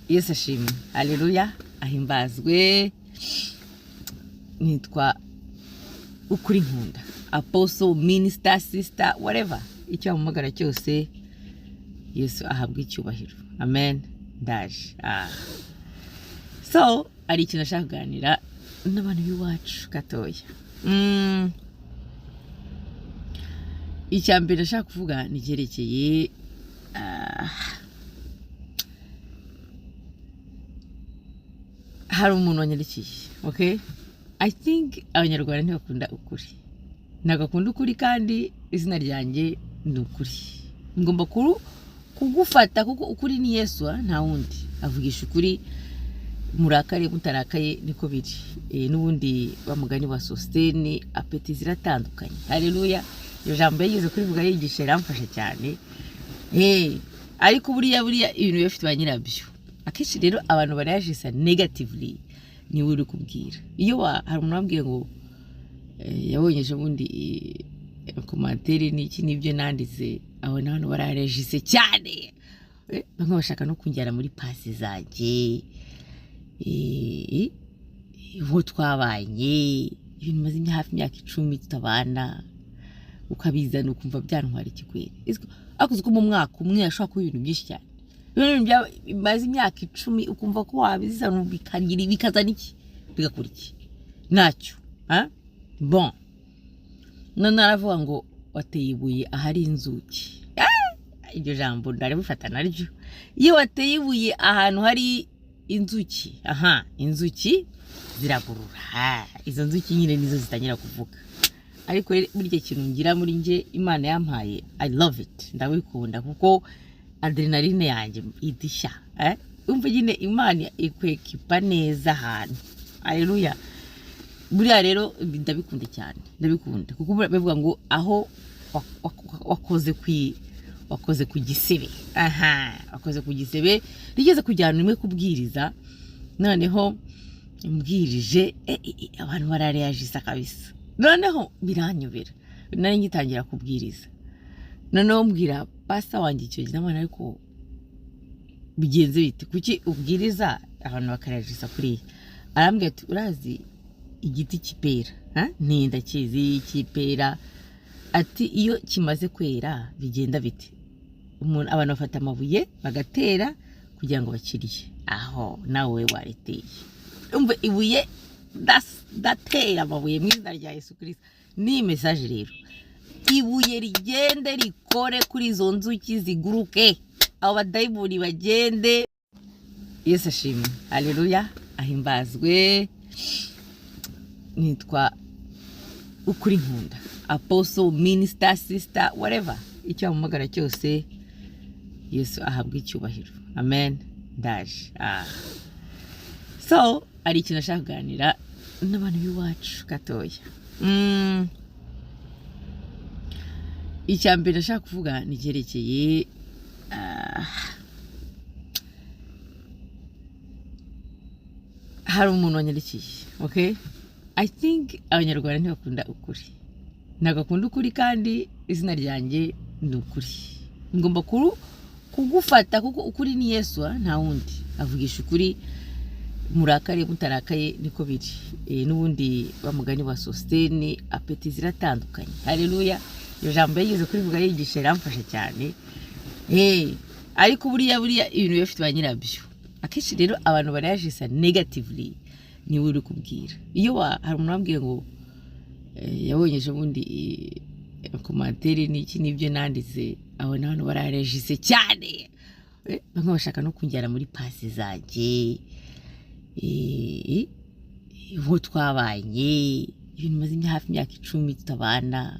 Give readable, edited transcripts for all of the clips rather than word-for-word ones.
Yesu ashimwe, haleluya, ahimbazwe. Nitwa ukuri nkunda, apostle, minister, sister, whatever icyo amumagara cyose, Yesu ahabwa icyubahiro. Amen. Ndaje. So ari ikintu nashaka kuganira n'abantu b'iwacu gatoya. Icyambere nashaka kuvuga ni cyerekeye hari umuntu wanyandikiye, okay? I think abanyarwanda ntibakunda ukuri, nagakunda ukuri, kandi izina ryanjye ni ukuri. Ngomba kugufata kuko ukuri ni Yesu, nta wundi avugisha ukuri. Murakare mutarakaye niko biri. N'ubundi bamugani wa Sostene, apeti ziratandukanye. Haleluya. Iyo jambo yagize kuri vuga yigisha ramfasha cyane. Ariko buriya ibintu bifite ba nyirabyo. Akenshi rero abantu barayajisa negatively ni uri kubwira. Iyo hari umuntu wambwiye ngo yabonyeje ubundi commentaire n'iki nibyo nanditse, abo nabantu bararejise cyane. Bamwe bashaka no kunjyana muri pasi zanjye. Uwo twabanye ibintu maze hafi imyaka 10 tutabana, ukabizana ukumva byantwara ikikwere. Akuze ko mu mwaka umwe ashaka kuba ibintu byinshi cyane. Ibintu maze imyaka 10 ukumva ko wabizana bikagira bikazana iki bigakora iki nacyo. Bon, none aravuga ngo wateye ibuye ahari inzuki. Iryo jambo ndari bufata naryo. Iyo wateye ibuye ahantu hari inzuki, inzuki ziragurura. Izo nzuki nyine nizo zitangira kuvuga. Ariko burya kintu ngira muri nje Imana yampaye, I love it, ndabikunda kuko adrenaline yanjye idishya. Umva nyine Imana ikwekipa neza ahantu. Haleluya. Buriya rero ndabikunda cyane, ndabikunda kuko bavuga ngo aho wakoze ku gisebe. Wakoze ku gisebe rigeze kujyana nimwe kubwiriza, noneho mbwirije abantu barareyajisa kabisa. Noneho biranyobera, nari ngitangira kubwiriza. Noneho mbwira pasta wanjye icyo gihe namana, ariko bigenze bite kuki ubwiriza abantu bakareyajisa kuri? Arambwira ati urazi igiti kipera? Ntinda kizi kipera. Ati iyo kimaze kwera bigenda bite? Abantu bafata amabuye bagatera kugira ngo bakiriye. Aho nawe wareteye. Umva ibuye datera amabuye mu izina rya Yesu Kristo. Ni message rero. Ibuye rigende rikore kuri izo nzuki ziguruke. Abo badayimoni bagende. Yesu ashimwe. Haleluya. Ahimbazwe. Nitwa ukuri nkunda, apostle, minister, sister, whatever icyo amumagara cyose, Yesu ahabwa icyubahiro. Amen. Ndaje. So ari ikintu nashaka kuganira n'abantu b'iwacu gatoya. Icyambere nashaka kuvuga ni cyerekeye hari umuntu wanyandikiye, okay? I think abanyarwanda ntibakunda ukuri, nagakunda ukuri, kandi izina ryanjye ni ukuri. Ngomba kugufata kuko ukuri ni Yesu, nta wundi avugisha ukuri. Murakare mutarakaye niko biri. N'ubundi bamugani wa Sostene, apeti ziratandukanye. Haleluya. Iyo jambo yagize kuri vuga yigisha ramfasha cyane. Ariko buriya ibintu bifite ba nyirabyo. Akenshi rero abantu barayajisa negatively ni uri kubwira. Iyo hari umuntu wambwiye ngo yabonyeje ubundi commentaire n'iki nibyo nanditse, abo nabantu bararejise cyane. Bamwe bashaka no kunjyana muri pasi zanjye. Uwo twabanye ibintu maze hafi imyaka 10 tutabana,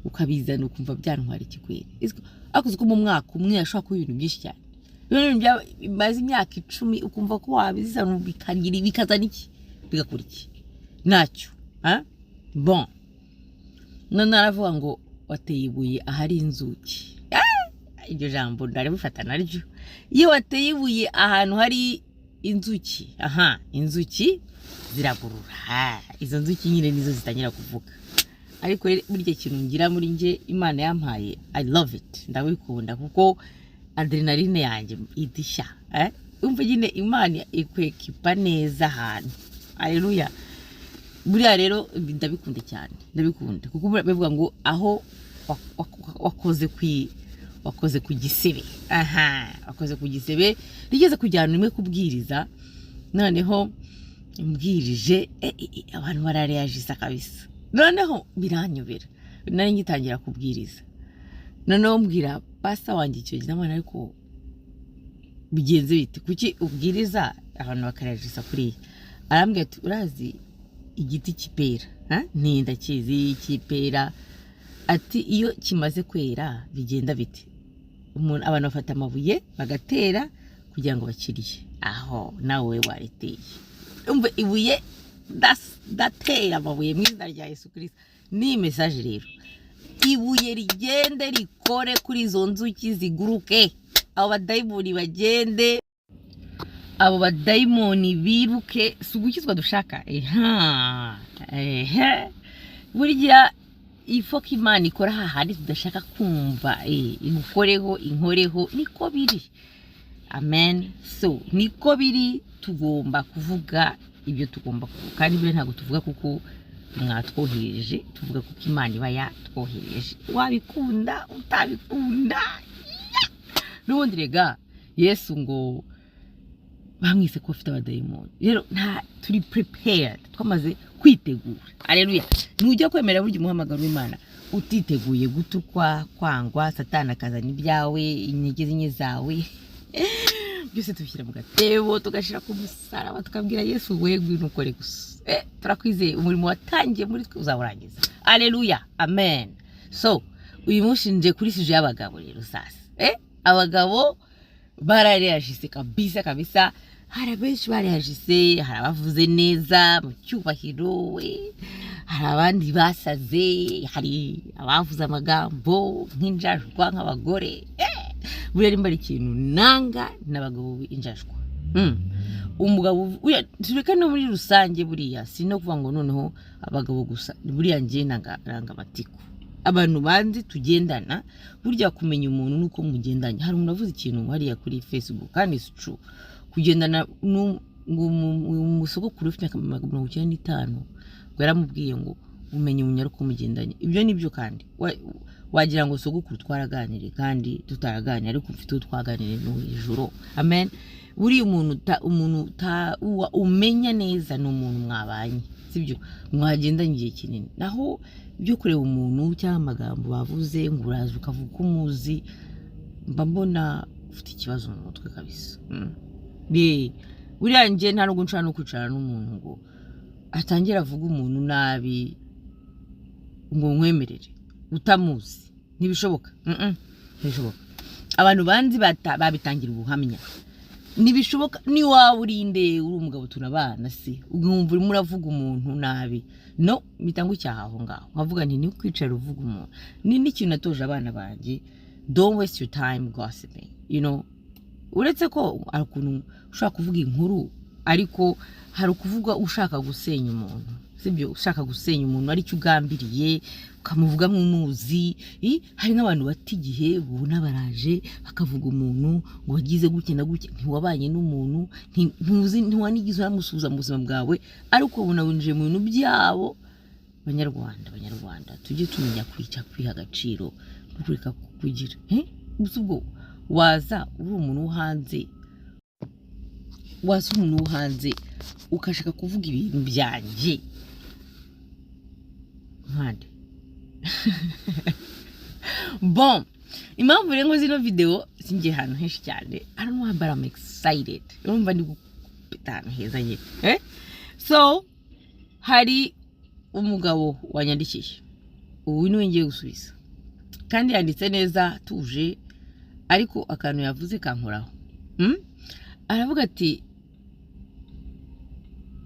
ukabizana ukumva byantwara ikikwere. Akuze ko mu mwaka umwe ashaka kuba ibintu byinshi cyane. Ibintu maze imyaka 10 ukumva ko wabizana bikagira bikazana iki bigakora iki nacyo. Bon, none aravuga ngo wateye ibuye ahari inzuki. Iryo jambo ndari bufata naryo. Iyo wateye ibuye ahantu hari inzuki, inzuki ziragurura. Izo nzuki nyine nizo zitangira kuvuga. Ariko burya kintu ngira muri nje Imana yampaye, I love it, ndabikunda kuko adrenaline yanjye idishya. umva nyine Imana ikwekipa neza ahantu. Haleluya. Buriya rero ndabikunda cyane, ndabikunda kuko bivuga ngo aho wakoze ku gisebe, wakoze ku gisebe rigeze kujyana imwe kubwiriza, noneho mbwirije abantu barareagiza kabisa, noneho biranyobera, nari ngitangira kubwiriza, noneho mbwira pasta wanjye icyo gihe namwana, ariko bigenze bite kuki ubwiriza abantu bakareagiza kuriya? Arambwira ati urazi igiti kipera, ndakizi kipera, ati iyo kimaze kwera bigenda bite, abantu bafata amabuye bagatera kugira ngo bakiriye, aho nawe wariteye. Umva ibuye datera amabuye mu izina rya Yesu Kristo. Ni message rero, ibuye rigende rikore kuri izo nzuki ziguruke, abo badayimoni bagende, abo badayimoni biruke, sugukizwa dushaka. Buriya ifoka Imana ikora hahandi tudashaka kumva, inkoreho niko biri. Amen. So niko biri, tugomba kuvuga ibyo tugomba kuvuga, kandi bire ntabwo tuvuga kuko mwatwohereje, tuvuga kuko Imana iba yatwohereje, wabikunda utabikunda. N'ubundi rega Yesu ngo bamwise ko afite abadayimoni, rero nta turi prepared, twamaze kwitegura. Haleluya. Nujya kwemera burya umuhamagaro w'Imana utiteguye gutukwa, kwangwa, Satani akazana ibyawe, intege zinye zawe byose tubishyira mu gatebo, tugashira ku musaraba, tukabwira Yesu wegwe nukore gusa. Turakwizeye umurimo watangiye muri twe uzawurangiza. Haleluya. Amen. So uyu munsi nje kuri sije y'abagabo rero sasa. Abagabo barareagize kabisa. Hari benshi bareagize, hari abavuze neza mu cyubahiro, hari abandi basaze, hari abavuze amagambo nk'injajwa nk'abagore. Buriya rimba ikintu nanga n'abagabo b'injajwa. Umugabo tureka no muri rusange, buriya si no kuvuga ngo noneho abagabo gusa, buriya ngiye nanga amatiko. Abantu banzi tugendana, burya kumenya umuntu nuko mugendanye. Hari umuntu avuze ikintu hariya kuri Facebook, kandi it's true. Kugendana umusogokuru ufite 95 ngo yaramubwiye ngo umenye umunyaruko mugendanye. Ibyo nibyo, kandi wagira ngo sogokuru twaraganire kandi tutaraganira, ariko ufite twaganire no ijoro. Amen. Buri umuntu umenya neza n'umuntu mwabanye, sibyo mwagendanye igihe kinini. Naho byo kureba umuntu cyangwa amagambo bavuze ngo uraje ukavuga umuzi, mba mbona ufite ikibazo mu mutwe kabisa. Buriya nje nta nubwo nshaka no kwicara n'umuntu ngo atangira avuga umuntu nabi ngo nkwemerere utamuzi. Ntibishoboka. Ntibishoboka. Abantu banzi babitangira ubuhamya. Ntibishoboka. Ni wawe urinde uri umugabo tunabana se ugumva uri muravuga umuntu nabi, no bitangu cyaha aho ngaho. Nkavuga nti ni kwicara uvuga umuntu. Ni n'ikintu natoje abana banjye, don't waste your time gossiping, uretse ko akuntu ushaka kuvuga inkuru, ariko hari kuvuga ushaka gusenya umuntu, sibyo ushaka gusenya umuntu ari cyo ugambiriye ukamuvuga nk'umuzi. Hari nk'abantu bati igihe ubona baraje bakavuga umuntu ngo wagize gutya na gutya, ntiwabanye n'umuntu, ntiwanigize uramusubiza mu buzima bwawe, ariko ubona winjiye mu bintu byabo. Banyarwanda tujye tumenya kwiha agaciro no kureka kugira ubwo waza uri umuntu wo hanze ukashaka kuvuga ibintu byanjye nkande. Bon, impamvu rero zino video singiye hano henshi cyane, I don't know, but I'm excited. Urumva ndi gupita heza ye. So hari umugabo wanyandikiye, ubu niwe ngiye gusubiza, kandi yanditse neza tuje, ariko akantu yavuze kankoraho. Aravuga ati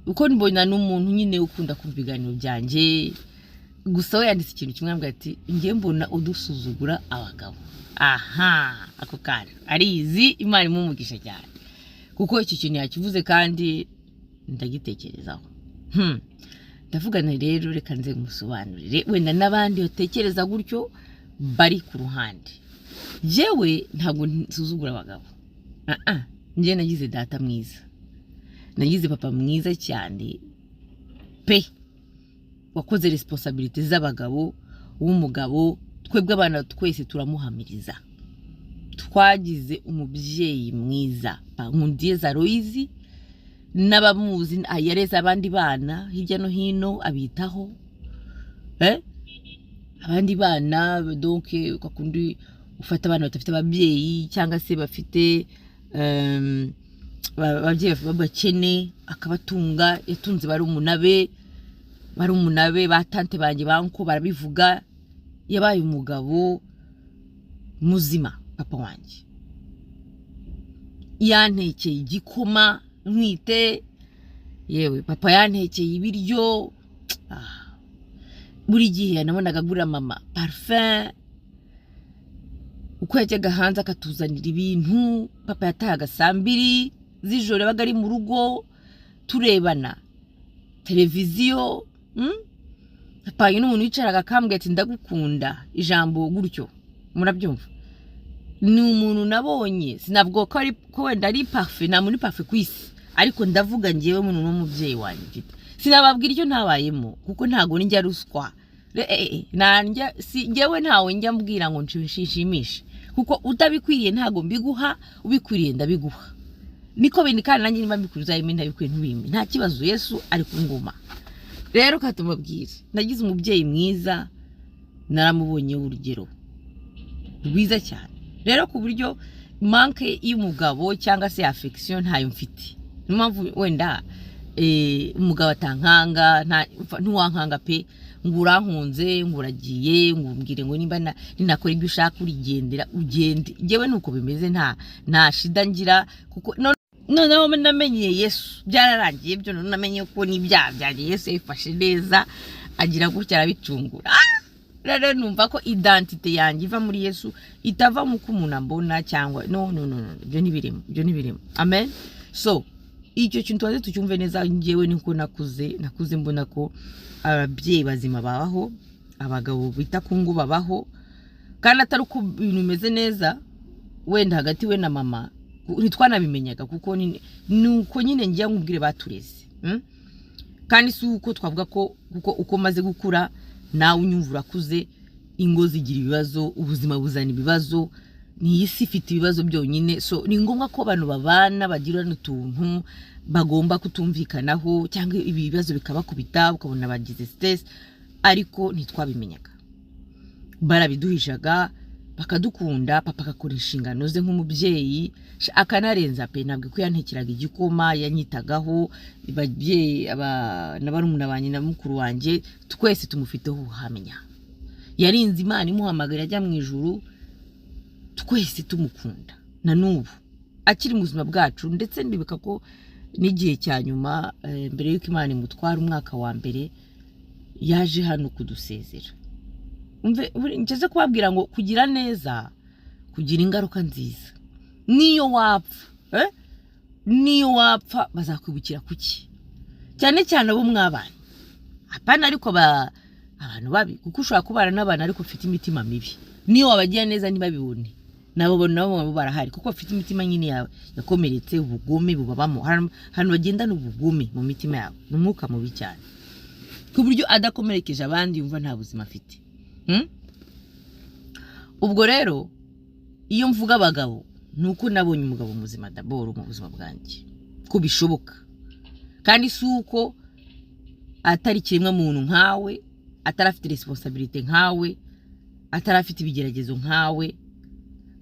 uko mbona n'umuntu nyine ukunda kumva ibiganiro byanjye, gusa we yanditse ikintu kimwe, ambwira ati ngiye mbona udusuzugura abagabo. Ako kana arizi, Imana imumugisha cyane, kuko iki kintu yakivuze kandi ndagitekerezaho. Ndavugana rero, reka nze musobanurire, wenda n'abandi batekereza gutyo bari ku ruhande. Jewe ntabwo nsuzugura abagabo, njye nagize data mwiza, nagize papa mwiza cyane pe, wakoze responsibility z'abagabo, w'umugabo. Twebwe abana twese turamuhamiriza, twagize umubyeyi mwiza. Nkundiye Aloyizi n'abamuzi yareze abandi bana hirya no hino abitaho, abandi bana donc kakundi ufata abana batafite ababyeyi cyangwa se bafite ababyeyi babakene akabatunga. Yatunze barumunabe batante banjye banko barabivuga. Yabaye umugabo muzima papa wanjye, yantekeye igikoma ntwite, yewe papa yantekeye ibiryo. Buri gihe nabonaga agura mama parfum, uko yajyaga hanze akatuzanira ibintu. Papa yatahaga saa 2 z'ijoro, yabaga ari mu rugo turebana televiziyo. Papa n'umuntu wicaraga akambwira ati ndagukunda, ijambo gutyo, murabyumva. Ni umuntu nabonye, sinavuga ko wenda ari parfait, nta muntu parfait kwisi, ariko ndavuga ngewe umuntu n'umubyeyi wanjye mfite. Sinababwira icyo ntabayemo kuko ntago njya ruswa, ngewe ntawe njya mbwira ngo nshishimishe, kuko utabikwiriye ntago mbiguha, ubikwiriye ndabiguha. Niko bindi kandi nanjye nimba mbikuruza yime ntabikwiye ntubime, nta kibazo, Yesu ari ku ngoma. Rero katumabwire, nagize umubyeyi mwiza, naramubonye urugero rwiza cyane. Rero ku buryo manque y'umugabo cyangwa se affection ntayo mfite. Impamvu wenda umugabo atankanga, ntuwankanga pe, ngurankunze, nguragiye, ngumbwire ngo nimba ninakora ibyo ushaka urigendera ugende. Jewe nuko bimeze, nta shida ngira, kuko noneho namenye Yesu, byararangiye byo. Namenye ko n'ibyaha byanjye Yesu yifashe neza, agira gutya arabicungura. Rero numva ko identite yanjye iva muri Yesu, itava mu kumuntu ambona cyangwa no, byo nibirimo. Amen. So icyo kintu twaze tucyumve neza. Ngewe niko nakuze mbona ko ababyeyi bazima babaho, abagabo bita kungu babaho, kandi atari uko ibintu bimeze neza wenda hagati we na mama ntitwanabimenyaga, kuko nuko nyine ngiye nkubwire batureze. Kandi si uko twavuga ko kuko uko maze gukura nawe unyumvura kuze, ingo zigira ibibazo, ubuzima buzana ibibazo, ni isi ifite ibibazo byonyine. So ni ngombwa ko abantu babana bagira n'utuntu bagomba kutumvikanaho, cyangwa ibibazo bikabakubita ukabona bagize stress, ariko ntitwabimenyaga. Barabiduhishaga, bakadukunda. Papa akakora inshingano ze nk'umubyeyi, akanarenza pe. Ntabwo ko yantekeraga igikoma, yanyitagaho. Babyeyi n'abarumuna banye na mukuru wanjye twese tumufiteho ubuhamya. Yarinze Imana imuhamagara ajya mu ijuru, twese tumukunda na n'ubu akiri mu buzima bwacu. Ndetse ndibika ko n'igihe cya nyuma, mbere y'uko Imana imutwara umwaka wa mbere, yaje hano kudusezera. Ngize kubabwira ngo kugira neza kugira ingaruka nziza. Niyo wapfa bazakwibukira kuki, cyane cyane abo mwabana. Apana ariko abantu babi, kuko ushobora kubana n'abana ariko ufite imitima mibi. Niyo wabagira neza ntibabibone, nabo barahari, kuko ufite imitima nyine yawe yakomeretse, ubugome bubabamo. Hano bagenda n'ubugome mu mitima yawe, n'umwuka mubi cyane, ku buryo adakomerekeje abandi yumva nta buzima afite. Ubwo rero iyo mvuga abagabo, nuko nabonye umugabo muzima daboro mu buzima bwanjye, ko bishoboka. Kandi si uko atari kiremwa muntu nkawe, atarafite responsibility nkawe, atarafite ibigeragezo nkawe,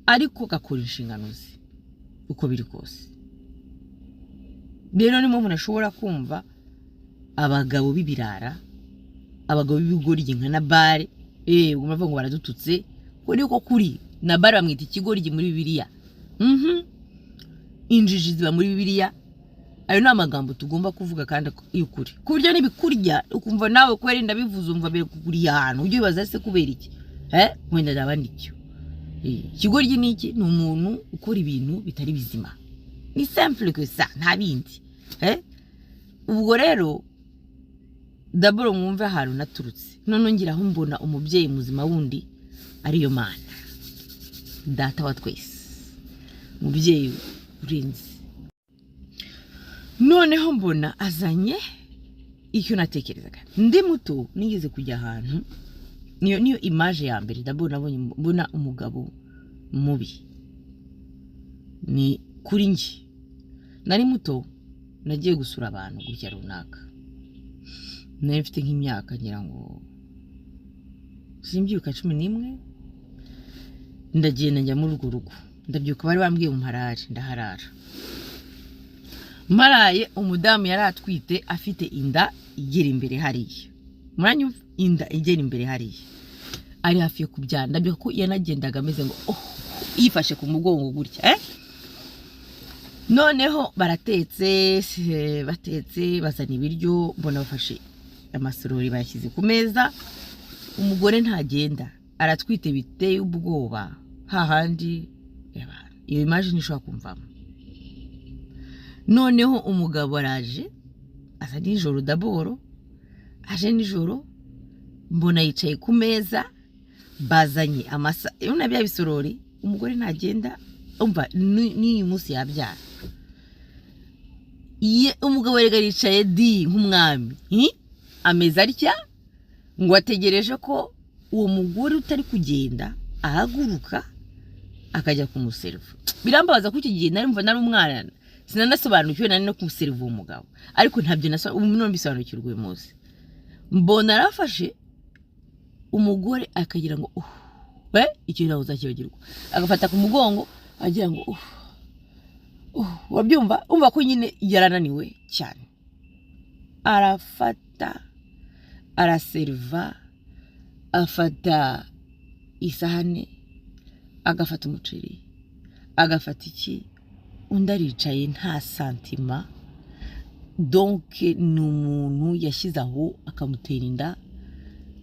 ariko gakora inshingano ze uko biri kose. Rero nimo umuntu ashobora kumva abagabo b'ibirara, abagabo b'ibigoryi nka Nabali, umavuga ngo baradututse, ko niko kuri. Nabali bamwita ikigoryi muri Bibiliya. Injiji ziba muri Bibiliya. Ayo ni amagambo tugomba kuvuga kandi y'ukuri, ku buryo nibikurya ukumva nawe kweri ndabivuze umva bere kuguriya ahantu ujye bibaza se kubera iki, wenda ndabandi icyo. Ikigoryi ni iki? Ni umuntu ukora ibintu bitari bizima. Ni simple que ça, nta bindi. Ubwo rero daboro mwumve ahantu naturutse, none ngiraho mbona umubyeyi muzima wundi ariyo Mana, data wa twese, umubyeyi urenze noneho mbona azanye icyo natekerezaga. Ndi muto nigeze kujya ahantu, niyo image ya mbere ndabona mbona umugabo mubi ni kuri nge. Nari muto nagiye gusura abantu gutya runaka, nari mfite nk'imyaka ngira ngo simbyuka 11, ndagenda njya muri urwo rugo, ndabyuka bari bambwiye umparare, ndaharara. Maraye umudamu yari atwite afite inda igera imbere hariya, muranyumva, inda igera imbere hariya, ari hafi yo kubyara. Ndabyuka ko yanagendaga ameze ngo yifashe ku mugongo gutya. Noneho batetse bazana ibiryo, mbona bafashe amasorori bayashyize ku meza. Umugore ntagenda, aratwite biteye ubwoba, hahandi iyo imagine ishobora kumvamo. Noneho umugabo araje, asa nijoro daboro, aje nijoro, mbona yicaye ku meza, bazanye yona bya bisorori, umugore ntagenda, umva ni munsi yabyara. Umugabo rega yicaye nk'umwami, ameze atya ngo ategereje ko uwo mugore utari kugenda ahaguruka akajya kumuseriva. Birambabaza ko icyo gihe nari umwana, sinanasobanukiwe nari no kumuseriva umugabo, ariko ntabyo none bisobanukirwa uyu munsi. Mbona arafashe umugore akagira ngo icyo naho uzakibagirwa, agafata ku mugongo agira ngo wabyumva, umva ko nyine yarananiwe cyane. Arafata, araseriva, afata isahane, agafata umuceri, agafata iki, undi aricaye nta santima. Donc ni umuntu yashyize aho akamutera inda,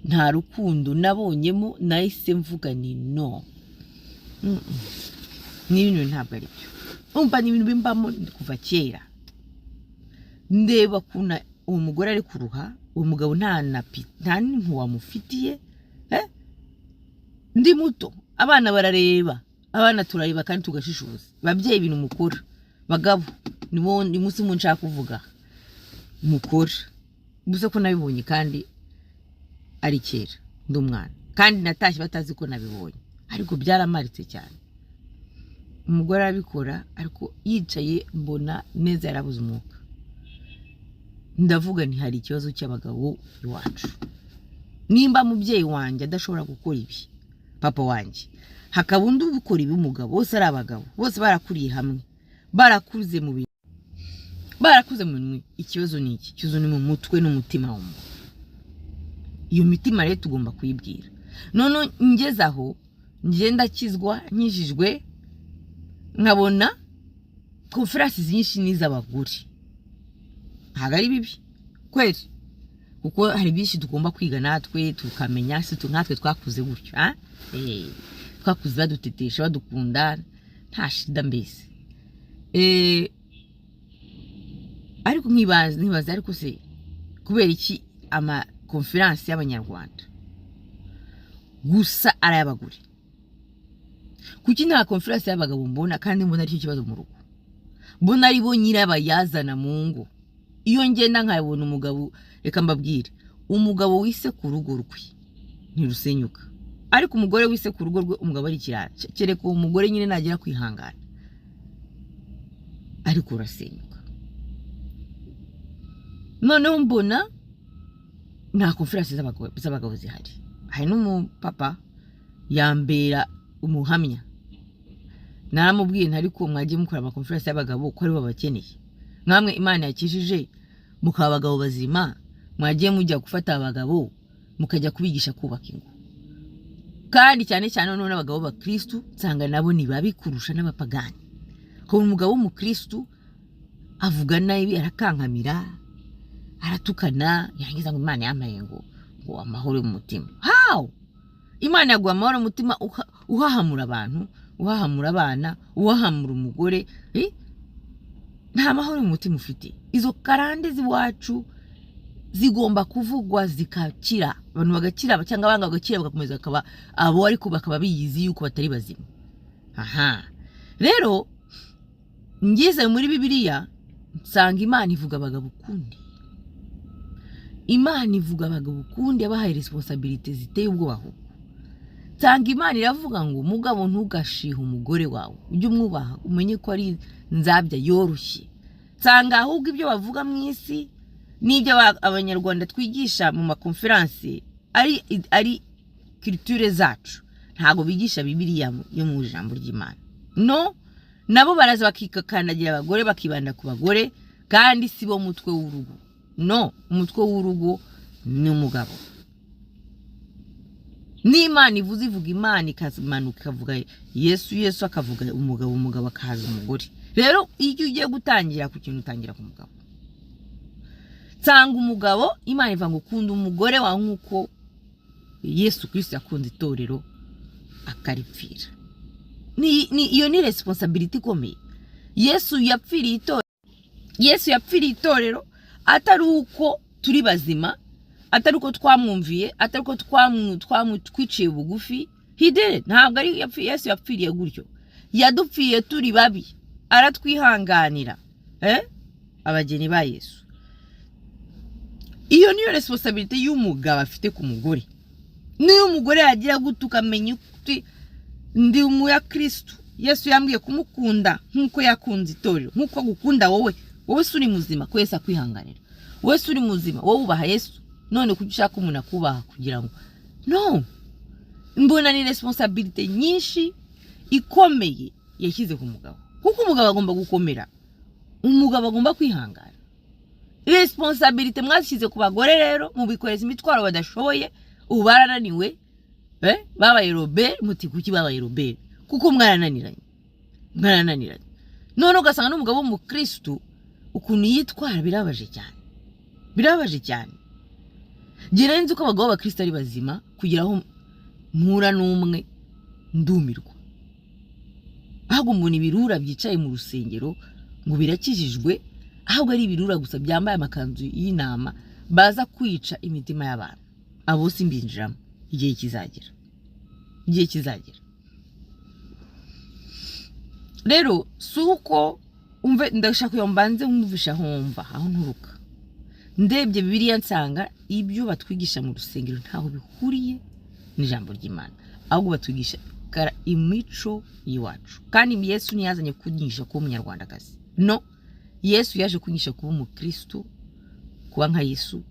nta rukundo nabonyemo. Nahise mvuga ni no, n'ibintu ntabwo ari byo. Umva ni ibintu bimbamo kuva kera. Ndeba kuna uwo mugore ari kuruha, uwo mugabo nta n'impu wamufitiye. Ndi muto, abana barareba, abana turareba kandi tugashishuza. Babyeyi ibintu mukora, bagabo ni munsi mu nshaka kuvuga mukora. Gusa ko nabibonye kandi ari kera ndi umwana, kandi natashye batazi ko nabibonye, ariko byaramaritse cyane. Umugore arabikora, ariko yicaye mbona neza yarabuze umwuka. Ndavuga hari ikibazo cy'abagabo iwacu. Nimba mubyeyi wanjye adashobora gukora ibi, papa wanjye, hakaba undi ubikora ibi, umugabo bose ari abagabo, bose barakuriye hamwe, barakuze mu bintu, barakuze mu bintu. Ikibazo ni iki? Ikibazo ni mu mutwe n'umutima w'umuntu. Iyo mitima rero tugomba kuyibwira. None ngeze aho ngenda kizwa, nkijijwe, nkabona conference nyinshi n'iz'abagore. Ntabwo ari bibi kweli, kuko hari byinshi tugomba kwiga natwe tukamenya, si natwe twakuze gutyo. Twakuze badutetesha, badukunda, nta shida mbese. Ariko nkibaza ariko se kubera iki ama conference y'abanyarwanda gusa ari abagore? Kuki nta conference y'abagabo mbona, kandi mbona ari cyo kibazo mu rugo? Mbona ari bo nyirabayazana mu ngo. Iyo ngenda nkabona umugabo, reka mbabwire, umugabo wise ku rugo rwe ntirusenyuka, ariko umugore wise ku rugo rwe umugabo ari kirara. Kereka uwo mugore nyine nagira kwihangana, ariko urasenyuka. Noneho mbona nta conference z'abagabo zihari. Hari n'umupapa yambera umuhamya, naramubwiye ntariko mwagiye mukora ama conference y'abagabo ko ari bo bakeneye. Namwe Imana yakijije mukaba abagabo bazima, mwagiye mujya gufata abagabo mukajya kubigisha kubaka ingo. Kandi cyane cyane none abagabo ba Kristo nsanga nabo ni babi kurusha n'abapagani. Ko umugabo mu Kristo avuga nabi, arakankamira, aratukana, yarangiza ngo Imana yampaye ngo amahoro mu mutima. How? Imana yaguha amahoro mu mutima uhahamura abantu, uhahamura abana, uhahamura umugore, nta mahoro mu mutima ufite. Izo karande ziwacu zigomba kuvugwa zikakira, abantu bagakira, cyangwa abanga bagakira bagakomeza bakaba abo, ariko bakaba biyizi yuko batari bazima. Rero ngize muri Bibiliya nsanga Imana ivuga abagabo ukundi. Imana ivuga abagabo ukundi yabahaye responsibility ziteye ubwoba ahubwo. Nsanga Imana iravuga ngo mugabo ntugashihe umugore wawe, ujye umwubaha umenye ko ari nzabya yoroshye. Nsanga ahubwo ibyo bavuga mu isi n'ibyo abanyarwanda twigisha mu makonferanse ari culture zacu, ntago bigisha Bibiliya yo mu ijambo ry'Imana. No, nabo baraza bakikakandagira abagore bakibanda ku bagore kandi sibo mutwe w'urugo. No, umutwe w'urugo ni umugabo. N'Imana ivuze ivuga Imana ikazimanuka ikavuga Yesu akavuga umugabo akaza umugore. Rero iyo ugiye gutangira ku kintu utangira ku mugabo. Nsanga umugabo Imana ivuga ngo kunda umugore wawe nkuko Yesu Kristo yakunze itorero akaripfira. Iyo ni responsibility ikomeye. Yesu yapfiriye itorero atari uko turi bazima, atari uko twamwumviye, atari uko twiciye bugufi. He did. Ntabwo ari Yesu yapfiriye gutyo. Yadupfiye turi babi, aratwihanganira. Abageni ba Yesu. Iyo niyo responsibility y'umugabo afite ku mugore. Niyo umugore yagira gutukamenya uti ndi umuya Kristo. Yesu yambwiye kumukunda nkuko yakunze itorero, nkuko gukunda wowe suri muzima ko Yesu akwihanganira. Wowe suri muzima, wowe ubaha Yesu. None kuki ushaka umuntu akubaha kugira ngo no, mbona ni responsibility nyinshi ikomeye yashyize ku mugabo. Kuko umugabo agomba gukomera, umugabo agomba kwihangana. Responsibility mwashyize ku bagore rero mubikoreza imitwaro badashoboye, ubarananiwe. Babaye Robert, muti kuki babaye Robert? Kuko mwarananiranye. None ugasanga n'umugabo w'umukristo ukuntu yitwara birabaje cyane. Gira nzi ko abagabo b'abakristo ari bazima kugira aho mpura n'umwe ndumirwa. Ahubwo mbona ibirura byicaye mu rusengero ngo birakijijwe, ahubwo ari ibirura gusa byambaye amakanzu y'inama baza kwica imitima y'abantu. Abo simbinjiramo. Igihe kizagera. Rero suko umve ndashaka yombanze umvisha homva aho nturuka. Ndebye Bibiliya nsanga ibyo batwigisha mu rusengero ntaho bihuriye n'ijambo ry'Imana. Ahubwo batwigisha imico yiwacu. Kandi Yesu ntiyazanye kunyigisha kuba umunyarwandakazi. No, Yesu yaje kunyigisha kuba umukristo, kuba nka Yesu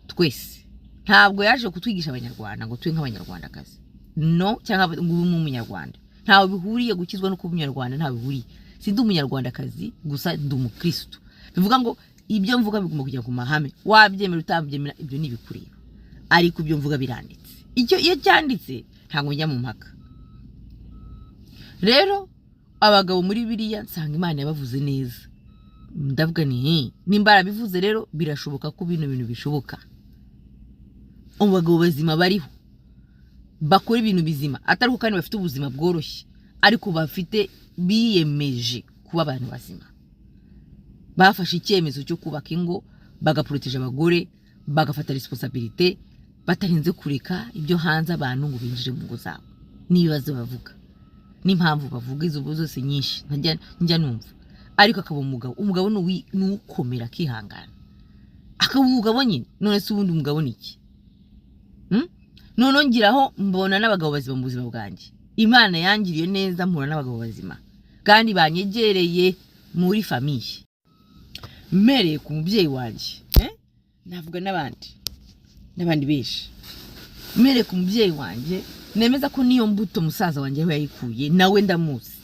twese. Ntabwo yaje kutwigisha abanyarwanda ngo twe nk'abanyarwandakazi. No, cyangwa ngo ube umunyarwanda. Ntaho bihuriye gukizwa no kuba umunyarwanda, ntaho bihuriye. Sindi umunyarwandakazi gusa ndi umukristo. Bivuga ngo ibyo mvuga bigomba kujya ku mahame. Wabyemera utabyemera ibyo nibikureba. Ariko ibyo mvuga biranditse. Iyo cyanditse ntabwo njya mu mpaka. Rero abagabo muri Bibiliya nsanga Imana yabavuze neza. Ndavuga ni nimbara bivuze rero birashoboka ko bino bintu bishoboka. Abagabo bazima bariho bakora ibintu bizima, atari ko kandi bafite ubuzima bworoshye, ariko bafite biyemeje kuba abantu bazima. Bafashe icyemezo cyo kubaka ingo, bagaproteje abagore, bagafata responsibility, batarinze kureka ibyo hanze abantu ngo binjire mu ngo zabo. Nibazo bavuga, n'impamvu bavuga izo zose nyinshi njya numva. Ariko akaba umugabo n'ukomera akihangana. Akaba umugabo nyine. None se ubundi umugabo ni iki? None ngiraho mbona n'abagabo bazima mu buzima bwanjye. Imana yangiriye neza mpura n'abagabo bazima kandi banyegereye muri famiye. Mereye ku mubyeyi wanjye, navuga n'abandi benshi. Mereye ku mubyeyi wanjye, nemeza ko niyo mbuto musaza wanjye yayikuye, nawe ndamuzi.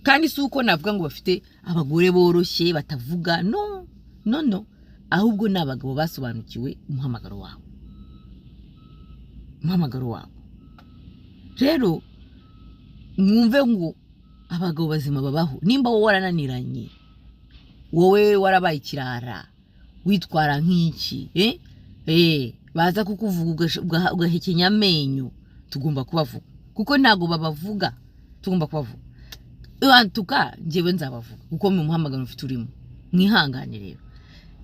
Kandi suko navuga ngo bafite abagore boroshye batavuga. No. Ahubwo n'abagabo basobanukiwe umuhamagaro wabo. Rero mwumve ngo abagabo bazima babaho. Nimba wowe warananiranye, wowe warabaye ikirara, witwara nk'iki, baza kukuvuga ugahekenya amenyo, tugomba kubavuga. Kuko ntago babavuga, tugomba kubavuga. Antuka njyewe nzabavuga kuko mu muhamagaro mfite urimo. Mwihangane rero.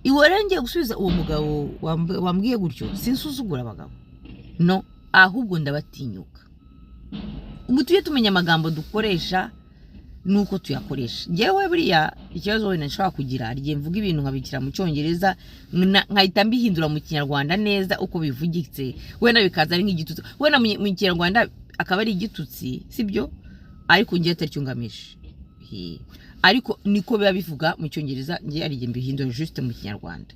Iwe renge gusubiza uwo mugabo wambwiye gutyo, sinsuzugura abagabo. No, ahubwo ndabatinyuka. Umutuye tumenya amagambo dukoresha nuko tuyakoresha. Ngewe buriya ikibazo wenda nshobora kugira igihe mvuga ibintu nkabikira mu cyongereza nkahita mbihindura mu kinyarwanda neza uko bivugitse, wenda bikaza ari nk'igitutsi, wenda mu kinyarwanda akaba ari igitutsi, sibyo? Ariko ngiye atari cyo ngamije. Ariko niko biba bivuga mu cyongereza, ngiye ari igihe mbihindura juste mu kinyarwanda.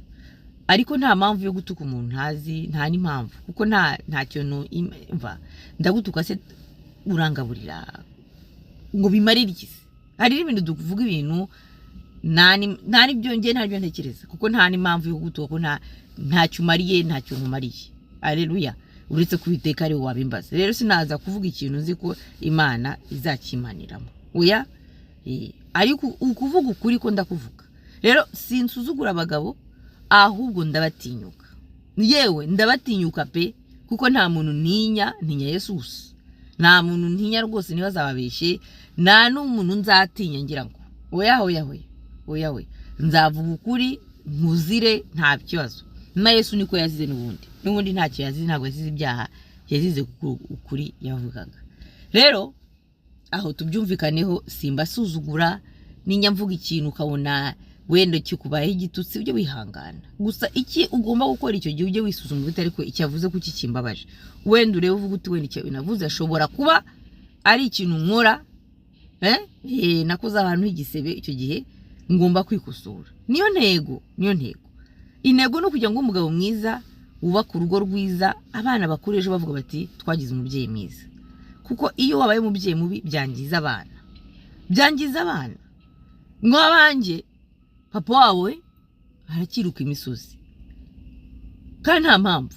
Ariko nta mpamvu yo gutuka umuntu ntazi, nta n'impamvu, kuko nta kintu imva ndagutuka se urangaburira ngo bimarire iki? Hari ibintu duvuga ibintu nani byongeye ntabyo ntekereza, kuko nta n'impamvu yo gutuka, ko nta cyumariye, nta cyo nkumariye. Haleluya. Uretse kubiteka ari wabimbaza. Rero sinaza kuvuga ikintu nzi ko Imana izakimaniramo. Oya. Ariko ukuvuga ukuri ko ndakuvuga. Rero sinsuzugura abagabo, ahubwo ndabatinyuka. Yewe ndabatinyuka pe, kuko nta muntu ntinya Yesu. Nta muntu ntinya rwose, niba zababeshe, nta n'umuntu nzatinya ngira ngo. Oya. Nzavuga ukuri nkuzire, nta kibazo. Na Yesu niko yazize n'ubundi ntacyo yazize, ntabwo yazize ibyaha, yazize ukuri yavugaga. Rero aho tubyumvikaneho, simba suzugura, ninya mvuga ikintu ukabona wenda kikubayeho igitutsi, ujye wihangana. Gusa iki ugomba gukora icyo gihe ujye wisuzuma bitari ko icyavuze ko kikimbabaje. Wenda urebe uvuga uti wenda icyo binavuze ashobora kuba ari ikintu nkora nakoze ahantu h'igisebe, icyo gihe ngomba kwikosora. Niyo ntego. Intego no kugira ngo umugabo mwiza wubaka urugo rwiza, abana bakuru ejo bavuga bati twagize umubyeyi mwiza. Kuko iyo wabaye umubyeyi mubi byangiza abana. Nk'abanjye papa wawe arakiruka imisozi, kandi nta mpamvu.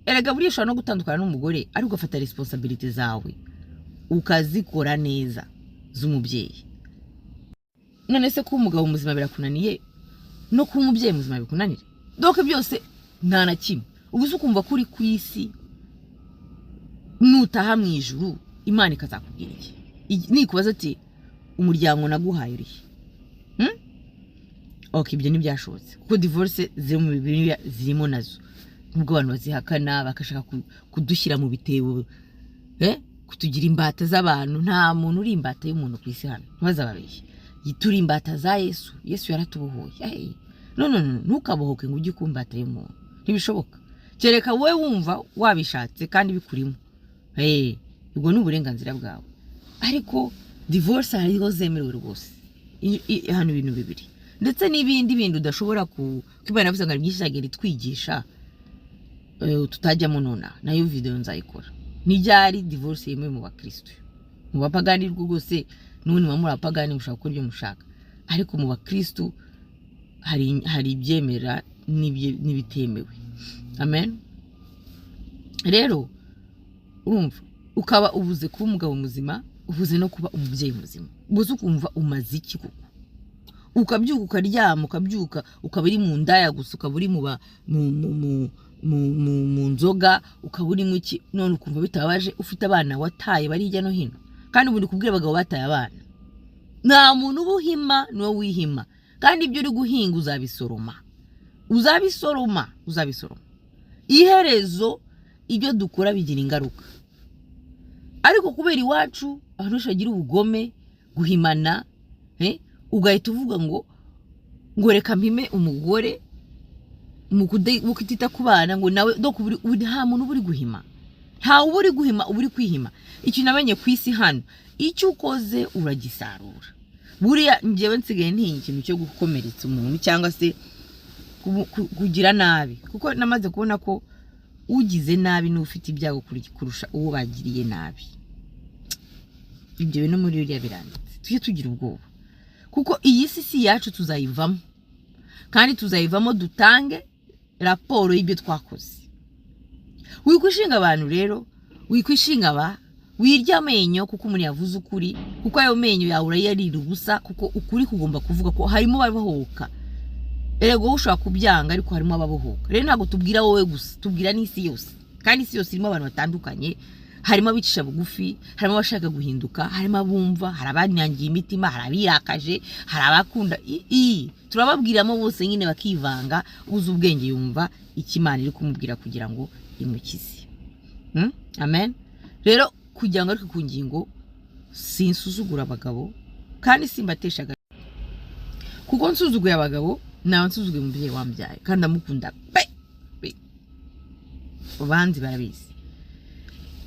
Erega buriya ushobora no gutandukana n'umugore, ariko ugafata responsibility zawe ukazikora neza z'umubyeyi. None se kuba umugabo muzima birakunaniye, no kuba umubyeyi muzima bikunanira? Doke byose nta na kimwe. Ubuze ukumva kuri ku isi, nutaha mu ijuru Imana ikazakubwira iki? Nikubaza ati umuryango naguhaye urihe? Ibyo ntibyashobotse, kuko divorce zirimo nazo. Nubwo abantu bazihakana bakashaka kudushyira mu bitebo, kutugira imbata z'abantu. Nta muntu uri imbata y'umuntu ku isi hano, ntibazababeshye. Turi imbata za Yesu. Yesu yaratubohoye. No, ntukabohoke ngo ujye kumbata y'umuntu, ntibishoboka. Kereka wowe wumva wabishatse kandi bikurimo, ubwo ni uburenganzira bwawe. Ariko divorce hariho zemerewe rwose, hano ibintu bibiri. Ndetse n'ibindi bintu udashobora Imana yavuze ngo byinshi cyagera itwigisha tutajyamo nona, nayo video nzayikora. Nijyari divorce yemewe mu bakristo. Mu bapagani rwose n'ubundi muri abapagani mushaka gukora ibyo mushaka, ariko mu bakristo hari ibyemera n'ibitemewe. Amen. Rero urumva, ukaba ubuze kuba umugabo muzima, ubuze no kuba umubyeyi muzima. Ubuze ukumva umaze iki koko? Ukabyuka ukaryama, ukaba uri mu ndaya gusa, ukaba uri mu nzoga, ukaba uri mu iki, none ukumva bitabaje, ufite abana wataye bari hirya no hino. Kandi ubundi kubwira abagabo bataye abana, nta muntu ubuhima, niwe wihima. Kandi ibyo uri guhinga uzabisoroma. Iherezo ibyo dukora bigira ingaruka. Ariko kubera iwacu abantu bashagira ubugome, guhimana, ugahita uvuga ngo reka mpime umugore mu kutita ku bana, ngo nawe nta muntu uba uri guhima. Nta uba uri guhima, uba uri kwihima. Icyo namenye ku isi hano, icyo ukoze uragisarura. Buriya njyewe nsigaye ntinya ikintu cyo gukomeretsa umuntu cyangwa se kugira nabi, kuko namaze kubona ko ugize nabi n'ufite ibyago kurusha uwo bagiriye nabi. Ibyo bintu muri uriya biranditse. Tujye tugira ubwoba, kuko iyi si yacu tuzayivamo, kandi tuzayivamo dutange raporo y'ibyo twakoze. Wikwishinga abantu rero, wikwishinga wirya amenyo, kuko umuntu yavuze ukuri, kuko ayo menyo yawe urayarira ubusa, kuko ukuri kugomba kuvuga ko harimo ababohoka. Ego ushaka kubyanga, ariko harimo ababohoka. Rero ntabwo tubwira wowe gusa, tubwira n'isi yose. Kandi isi yose irimo abantu batandukanye, harimo abicisha bugufi, harimo abashaka guhinduka, harimo abumva, hari abanyangiye imitima, hari abirakaje, hari abakunda. Turababwiramo bose nyine bakivanga, ubuze ubwenge yumva ikimana iri kumubwira kugira ngo imukize. Amen. Rero kugira ngo ariko ku ngingo, sinsuzugura abagabo, kandi simbateshaga kuko nsuzuguye abagabo nawe nsuzuguye umubyeyi wambyaye kandi amukunda pe abanzi barabizi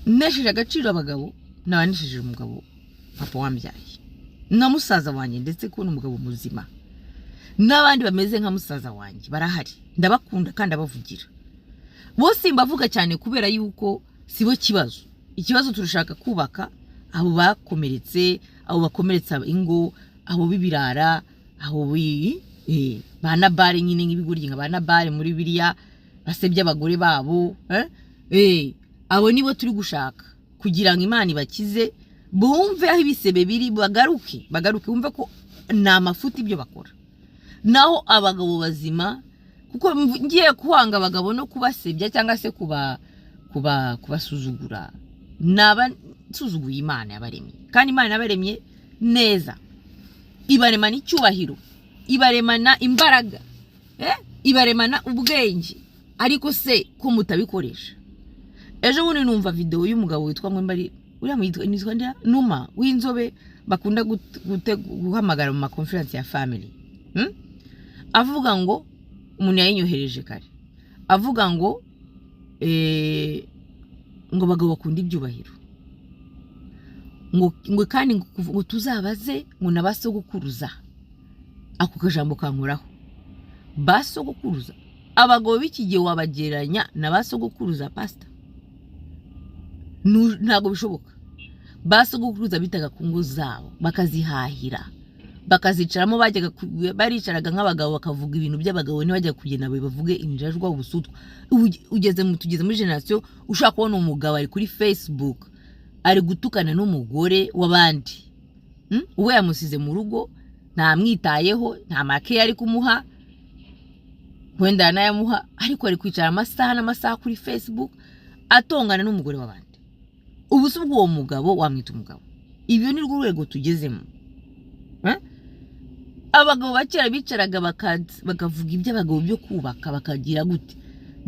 nesheje agaciro abagabo nabanesheje umugabo papa wambyaye na musaza wanjye ndetse ko n'umugabo muzima n'abandi bameze nka musaza wanjye barahari ndabakunda kandi abavugira bose mbavuga cyane kubera yuko sibo ikibazo turashaka kubaka abo bakomeretse abo bakomeretsa ingo abo bibirara abo bana bare nyine nk'ibiguryi nka bana bare muri biriya basebye abagore babo abo nibo turi gushaka kugira ngo Imana ibakize bumve aho ibisebe biri bagaruke bumve ko nta mafuti ibyo bakora naho abagabo bazima kuko ngiye kuhanga abagabo no kubasebya cyangwa se kubasuzugura naba nsuzuguye Imana yabaremye kandi Imana yabaremye neza ibaremana icyubahiro ibaremana imbaraga ibaremana ubwenge ariko se ko mutabikoresha ejo bundi numva video y'umugabo witwa Mwembari uriya nitwa nda Numa w'inzobe bakunda guhamagara mu ma conference ya family avuga ngo umuntu yayinyohereje kare avuga ngo bagabo bakunda ibyubahiro ngo kandi ngo tuzabaze ngo nabasogokuruza ako kajambo kankuraho basogokuruza abagabo b'ikigiye wabageranya nabasogokuruza pastor ntago bishoboka basogokuruza bitaga ku ngo zabo bakazihahira bakazicaramo baricaraga nk'abagabo bakavuga ibintu by'abagabo ntibajya kugenda bavuge injajwa ubusutwa tugeze muri generation ushaka kubona umugabo ari kuri Facebook ari gutukana n'umugore w'abandi uwe yamusize mu rugo ntamwitayeho nta make yari kumuha wenda nayamuha ariko ari kwicara amasaha n'amasaha kuri Facebook atongana n'umugore w'abandi ubuso bw'uwo mugabo wamwita umugabo ibyo ni rwego tugezemo abagabo bakera bicaraga bakavuga iby'abagabo byo kubaka bakagira gute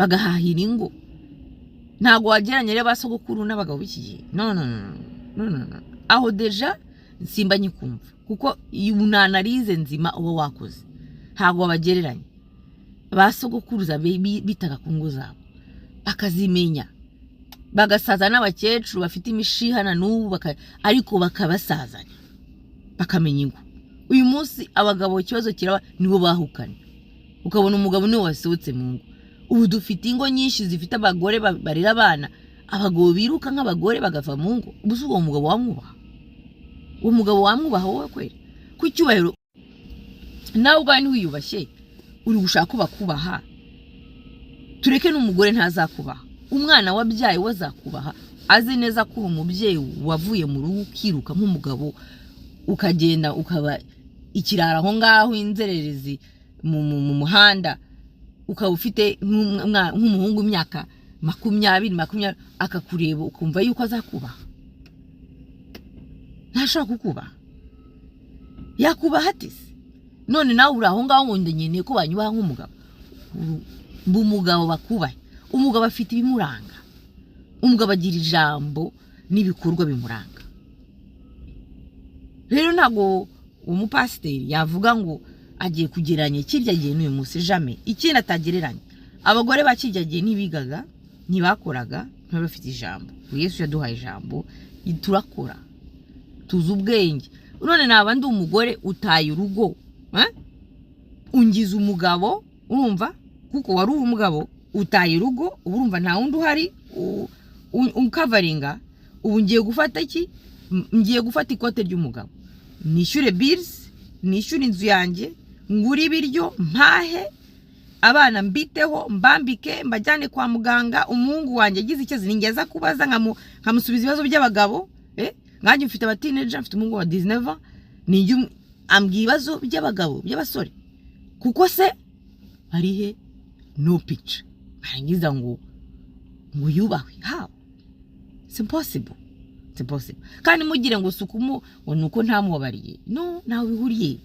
bagahahira ingo ntago wageranye rero basogokuru n'abagabo b'ikigihe no aho deja simba nyikumva kuko unanarize nzima uwo wakoze ntago wabagereranye basogokuruza bitaga ku ngo zabo bakazimenya bagasaza n'abakecuru bafite imishihana n'ubu ariko bakabasazanya bakamenya ingo uyu munsi abagabo ikibazo kiraba nibo bahukanye ukabona umugabo niwe wasohotse mu ngo ubu dufite ingo nyinshi zifite abagore barera abana abagabo biruka nk'abagore bagava mu ngo ubuso uwo mugabo wamwubaha wowe kweri ku cyubahiro nawe ubwawe ntiwiyubashye uri gushaka ko bakubaha tureke n'umugore ntazakubaha umwana wabyaye wazakubaha azi neza ko umubyeyi wavuye mu rugo ukiruka nk'umugabo ukagenda ukaba ikirara aho ngaho inzererezi mu muhanda ukaba ufite nk'umuhungu imyaka 20 akakureba ukumva yuko azakubaha ntashaka kukubaha yakubaha atise none nawe uri aho ngaho ngo ndenye ko banyubaha nk'umugabo umugabo bakubaye umugabo afite ibimuranga umugabo agira ijambo n'ibikorwa bimuranga rero ntago umupasiteri yavuga ngo agiye kugeranya kirya gihe n'uyu munsi jamais ikindi atagereranya abagore bakirya gihe ntibigaga ntibakoraga ntibafite ijambo Yesu yaduhaye ijambo turakora tuzi ubwenge none naba ndi umugore utaye urugo ungize umugabo urumva kuko wari umugabo utaye urugo urumva nta wundi uhari unkavaringa ubu ngiye gufata iki ngiye gufata ikote ry'umugabo nishyure bills nishyure inzu yanjye ngure ibiryo mpahe abana mbiteho mbambike mbajyane kwa muganga umuhungu wanjye agize ikibazo ningeza kubaza nkamusubiza ibibazo by'abagabo nkanjye mfite abateenager mfite umuhungu wa 19 ninjye ambwiye ibibazo by'abagabo by'abasore kuko se harihe no picture barangiza ngo yubahwe how it's impossible kandi mugire ngo sukumu nuko ntamubabariye no nawe bihuriye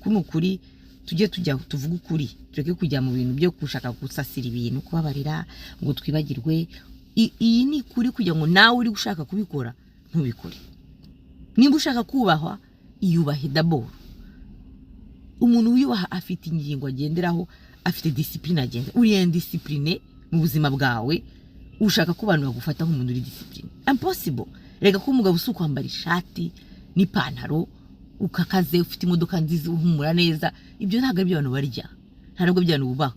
kunukuri tujye tuvuga ukuri tureke kujya mu bintu byo gushaka gusasira ibintu kubabarira ngo twibagirwe iyi ni kuri kugira ngo nawe uri gushaka kubikora ntubikore nimba ushaka kubahwa iyubahe d'abord. Umuntu wiyubaha afite ingingo agenderaho, afite discipline agenda. Uri indiscipline mu buzima bwawe, ushaka ko abantu bagufata nk'umuntu uri discipline. Impossible. Rega ko umugabo usu kwambara ishati n'ipantaro ukakaze ufite imodoka nziza uhumura neza, ibyo ntabwo ari byo abantu barya. Ntabwo byo abantu bubaha.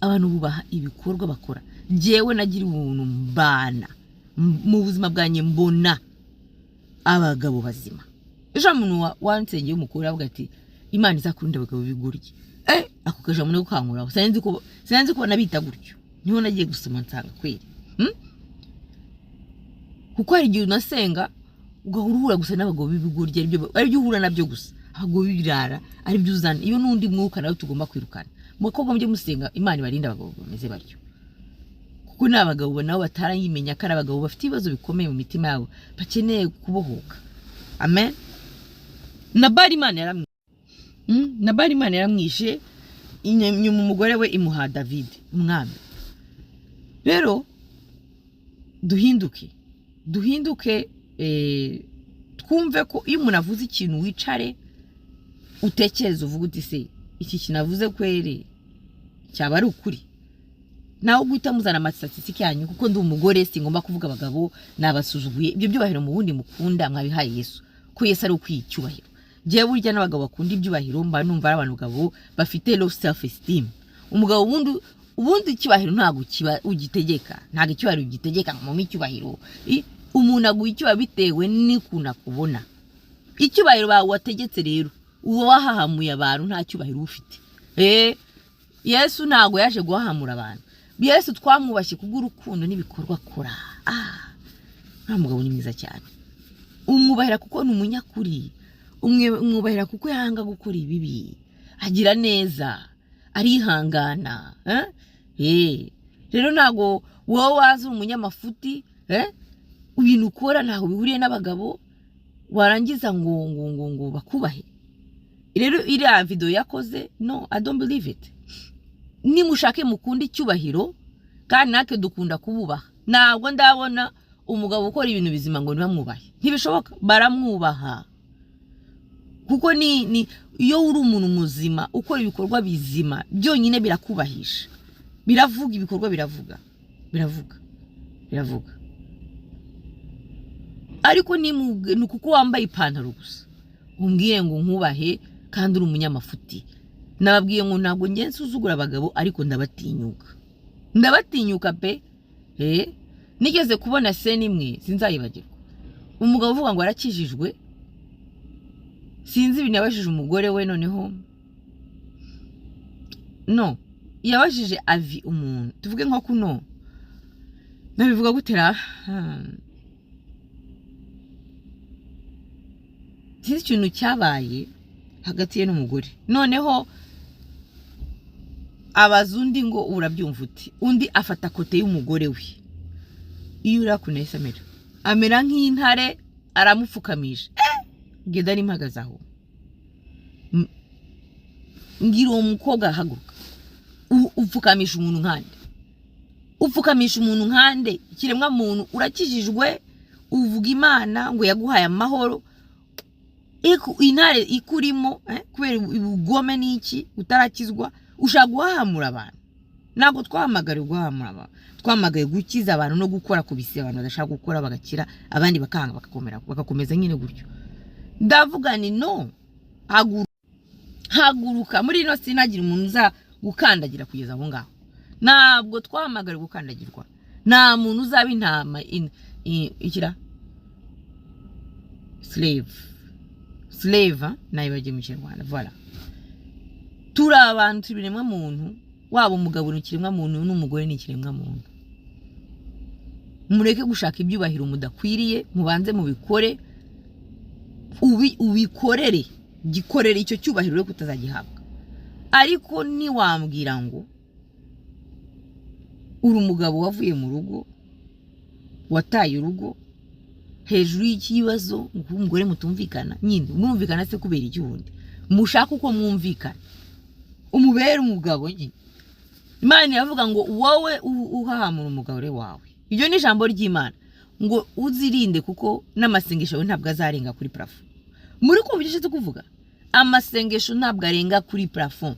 Abantu bubaha ibikorwa bakora. Jewe nagira ubuntu mbana mu buzima bwanye mbona abagabo bazima. Ejo umuntu wansengeye umukuru avuga ati Imana izakunda abagabo bigurye. Ako kaje mu gukankuraho. Sinzi ko nabita gutyo. Niho nagiye gusoma nsanga kweri. Kuko hari igihe unasenga ugahurura gusa n'abagabo b'ibigurye ari byo uhura nabyo gusa. Abagabo b'ibirara ari byo uzana. Iyo nundi mwuka nawe tugomba kwirukana. Mukobwa mujye musenga Imana ibarinda abagabo bameze baryo. Kuko n'abagabo nabo batarayimenya ko ari abagabo bafite ibibazo bikomeye mu mitima yabo bakeneye kubohoka. Amen. Nabali Imana yaramwishe inyuma umugore we imuha David umwami. Rero duhinduke twumve ko iyo umuntu avuze ikintu wicare utekereza uvuga uti se iki kinavuze kwere cyaba ari ukuri. Naho guhita muzana amastatistique yanyu kuko ndi umugore singomba kuvuga abagabo nabasuzuguye. Ibyo byubahiro mu bundi mukunda mwabihaye Yesu ko Yesu ari ukwicyubahiro. Jewe burya n'abagabo bakunda ibyubahiro mba numva ari abantu bagabo bafite low self esteem. Umugabo ubundi icyubahiro ntago kiba ugitegeka, ntago icyubahiro ugitegeka mu micyubahiro. Umuntu aguha icyubahiro bitewe n'ikuna kubona. Icyubahiro bawe wategetse rero uwo wahahamuye abantu nta cyubahiro ufite. Yesu ntago yaje guhahamura abantu. Yesu twamwubashye kubw'urukundo n'ibikorwa akora. Nta mugabo ni mwiza cyane. Umwubahira kuko ni umunyakuri. Umwubahira kuko yahanga gukora ibibi. Agira neza, arihangana. Rero ntago wowe wazi umunyamafuti, ibintu ukora ntaho bihuriye n'abagabo warangiza ngo bakubahe. Rero iriya video yakoze, no, I don't believe it. Nimushake mukunda icyubahiro kandi nake dukunda kububaha. Ntabwo ndabona umugabo ukora ibintu bizima ngo ntibamwubahe. Ntibishoboka, baramwubaha. Kuko ni iyo uri umuntu muzima ukora ibikorwa bizima byonyine birakubahisha. Biravuga ibikorwa biravuga. Ariko ni kuko wambaye ipantaro gusa umbwiye ngo nkubahe kandi uri umunyamafuti. Nababwiye ngo ntabwo ngiye nsuzugura abagabo ariko ndabatinyuka pe. Nigeze kubona scene imwe sinzayibagirwa. Umugabo uvuga ngo arakijijwe, sinzi ibintu yabajije umugore we, noneho no yabajije avi umuntu tuvuge nko kuno nabivuga gutera sinzi ikintu cyabaye hagati ye n'umugore. Noneho abazundi ngo urabyumva uti, undi afata kote y'umugore we. Iyo urakunese amera nk'intare aramupfukamisha. Geda ari mpagaze aho. Ngira uwo mukobwa haguruka. Upfukamisha umuntu nkande. Ikiremwa muntu urakijijwe, uvuga Imana ngo yaguhaye amahoro. Intare ikurimo kubera ubugome n'iki utarakizwa ushaka guhahamura abantu. Ntabwo twahamagaye guhahamura abantu, twamagaye gukiza abantu no gukora kubisi abantu badashaka gukora bagakira, abandi bakanga bagakomeza nyine gutyo. Ndavuga ni no, haguruka muri ino sinagira umuntu uza gukandagira kugeza aho ngaho. Ntabwo twahamagara gukandagirwa. Nta muntu uzaba intama ikira slave nayibagiye mu Kinyarwanda. Voilà, turi abantu tubiremwa muntu, waba umugabo n'ikiremwa muntu n'umugore n'ikiremwa muntu. Mureke gushaka ibyubahiro mudakwiriye, mubanze mubikore, ubikorere, gikorere icyo cyubahiro rero kutazagihabwa. Ariko ni wambwira ngo uri umugabo wavuye mu rugo, wataye urugo hejuru y'ikibazo umugore mutumvikana, nyine mwumvikana se kubera igihundi mushaka uko mwumvikana umubere umugabo nyine. Imana yavuga ngo wowe uhahamura umugabo wawe. Ibyo ni ijambo ry'Imana ngo uzirinde kuko n'amasengesho yawe ntabwo azarenga kuri parafo. muri kumvishe kuvuga amasengesho ntabwo arenga kuri plafond.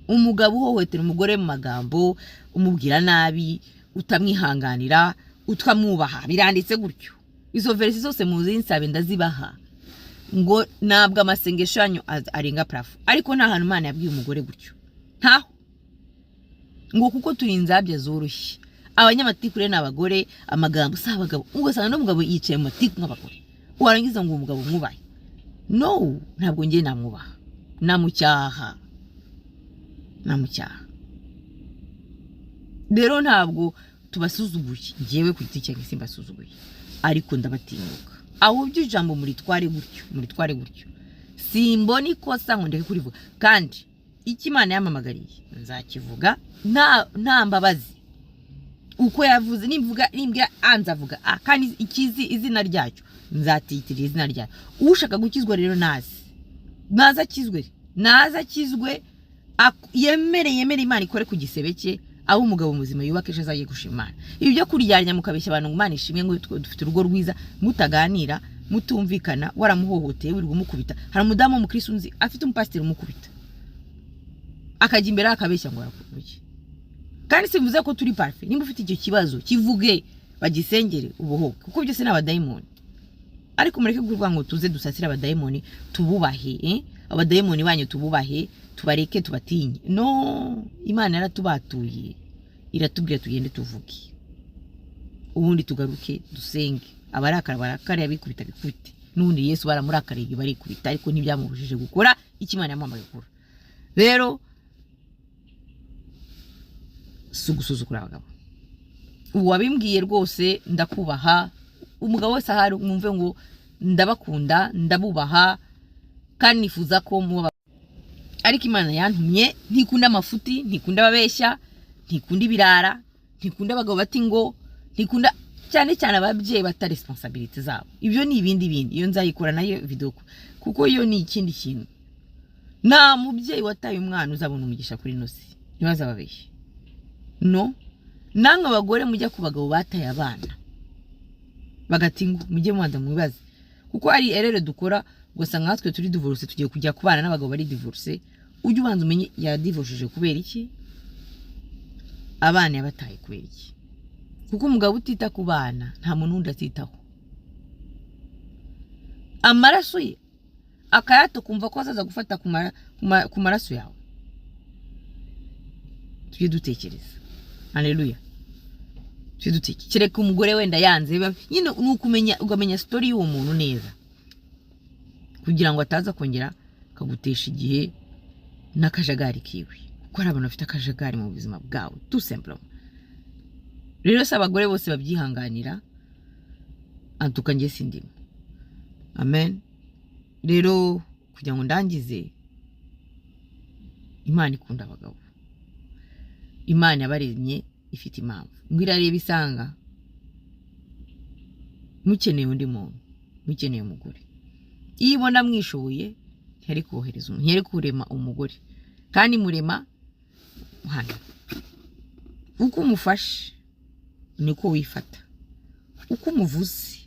Umugabo uhohotera umugore mu magambo, umubwira nabi, utamwihanganira, utwamwubaha, biranditse gutyo. Izo verse zose muzi nsabe ndazibaha ngo ntabwo amasengesho yanyu arenga plafond. Ariko nta hantu Imana yabwiye umugore gutyo, ntaho. Ngo kuko turi inzabya zoroshye, abanyamatiku rero n'abagore, amagambo s'abagabo, ugasanga no mugabo yicaye mu matiku nk'abagore, warangiza ngo umugabo mwubaye. No, ntabwo ngiye namwubaha, namucyaha. Rero ntabwo tubasuzuguye, ngewe ku giti cyanjye simbasuzuguye, ariko ndabatinyuka. Ahubwo ijambo muritware gutyo, simbona ikosa ngo ndeke kurivuga. Kandi iki Imana yamamagariye nzakivuga nta mbabazi. Uko yavuze nimbwa anzavuga kandi ikizi izina ryacyo nzatitirira izina ryayo. Ushaka gukizwa rero naza kizwe yemere Imana ikore ku gisebe cye, aho umugabo muzima yubakesha azaye gushimana. Ibi byo kuryarya mukabeshya abantu ngo Imana ishimwe ngo dufite urugo rwiza, mutaganira, mutumvikana, waramuhohoteye wirirwa umukubita. Hari umudamu mu Kristo nzi afite umupasiteri umukubita, akajya imbere akabeshya ngo arakuvuye. Kandi sivuze ko turi parfait. Nimba ufite icyo kibazo kivuge, bagisengere ubuhoke, kuko byose n'abadayimoni. Ariko mureke kuvuga ngo tuze dusasira abadayimoni, tububahe, abadayimoni banyu tububahe, tubareke tubatinye. No, Imana yaratubatuye, iratubwira tugende tuvuge, ubundi tugaruke dusenge. Abarakara yabikubita bikubite, n'ubundi Yesu baramurakariye barikubita, ariko ntibyamubujije gukora icyo Imana yamwamaye gukora. Rero sugusuzugura abagabo. Uwabimbwiye rwose ndakubaha. Umugabo wese ahari mwumve ngo ndabakunda, ndabubaha, kandi nifuza ko muba. Ariko Imana yantumye, ntikunda amafuti, ntikunda ababeshya, ntikunda ibirara, ntikunda abagabo bati ngo, ntikunda cyane ababyeyi bata responsibility zabo. Ibyo ni ibindi. Iyo nzayikora nayo video, kuko iyo ni ikindi kintu. Nta mubyeyi wataye umwana uzabona umugisha kuri nosi, ntibazababeshye. No, namwe abagore mujya ku bagabo bataye abana bagati ngo mujye mwanda mubibaze, kuko ari erere dukora. Gusa nkatwe turi divorce, tugiye kujya kubana n'abagabo bari divorce. Ujye ubanza umenye ya divorceje kubera iki, abana yabataye kubera iki. Kuko umugabo utita ku bana nta muntu undi atitaho. Amaraso ye akayato kumva ko azaza gufata ku maraso yawe. Tujye dutekereza. Haleluya. Kereka umugore wenda yanze, nyine nukumenya ugamenya story y'uwo muntu neza, kugira ngo ataza kongera kagutesha igihe n'akajagari kiwe. Kuko hari abantu bafite akajagari mu buzima bwawe, tout simplement. Rero se abagore bose babyihanganira, antuka ngiye sindimo. Amen. Rero kugira ngo ndangize, Imana ikunda abagabo. Imana yabaremye ifite impamvu. Ngira reba isanga mukeneye undi muntu, mukeneye umugore. Iyo ibona mwishoboye ntiyari kohereza umuntu, ntiyari kurema umugore. Kandi murema hano, uko umufashe niko wifata, uko umuvuze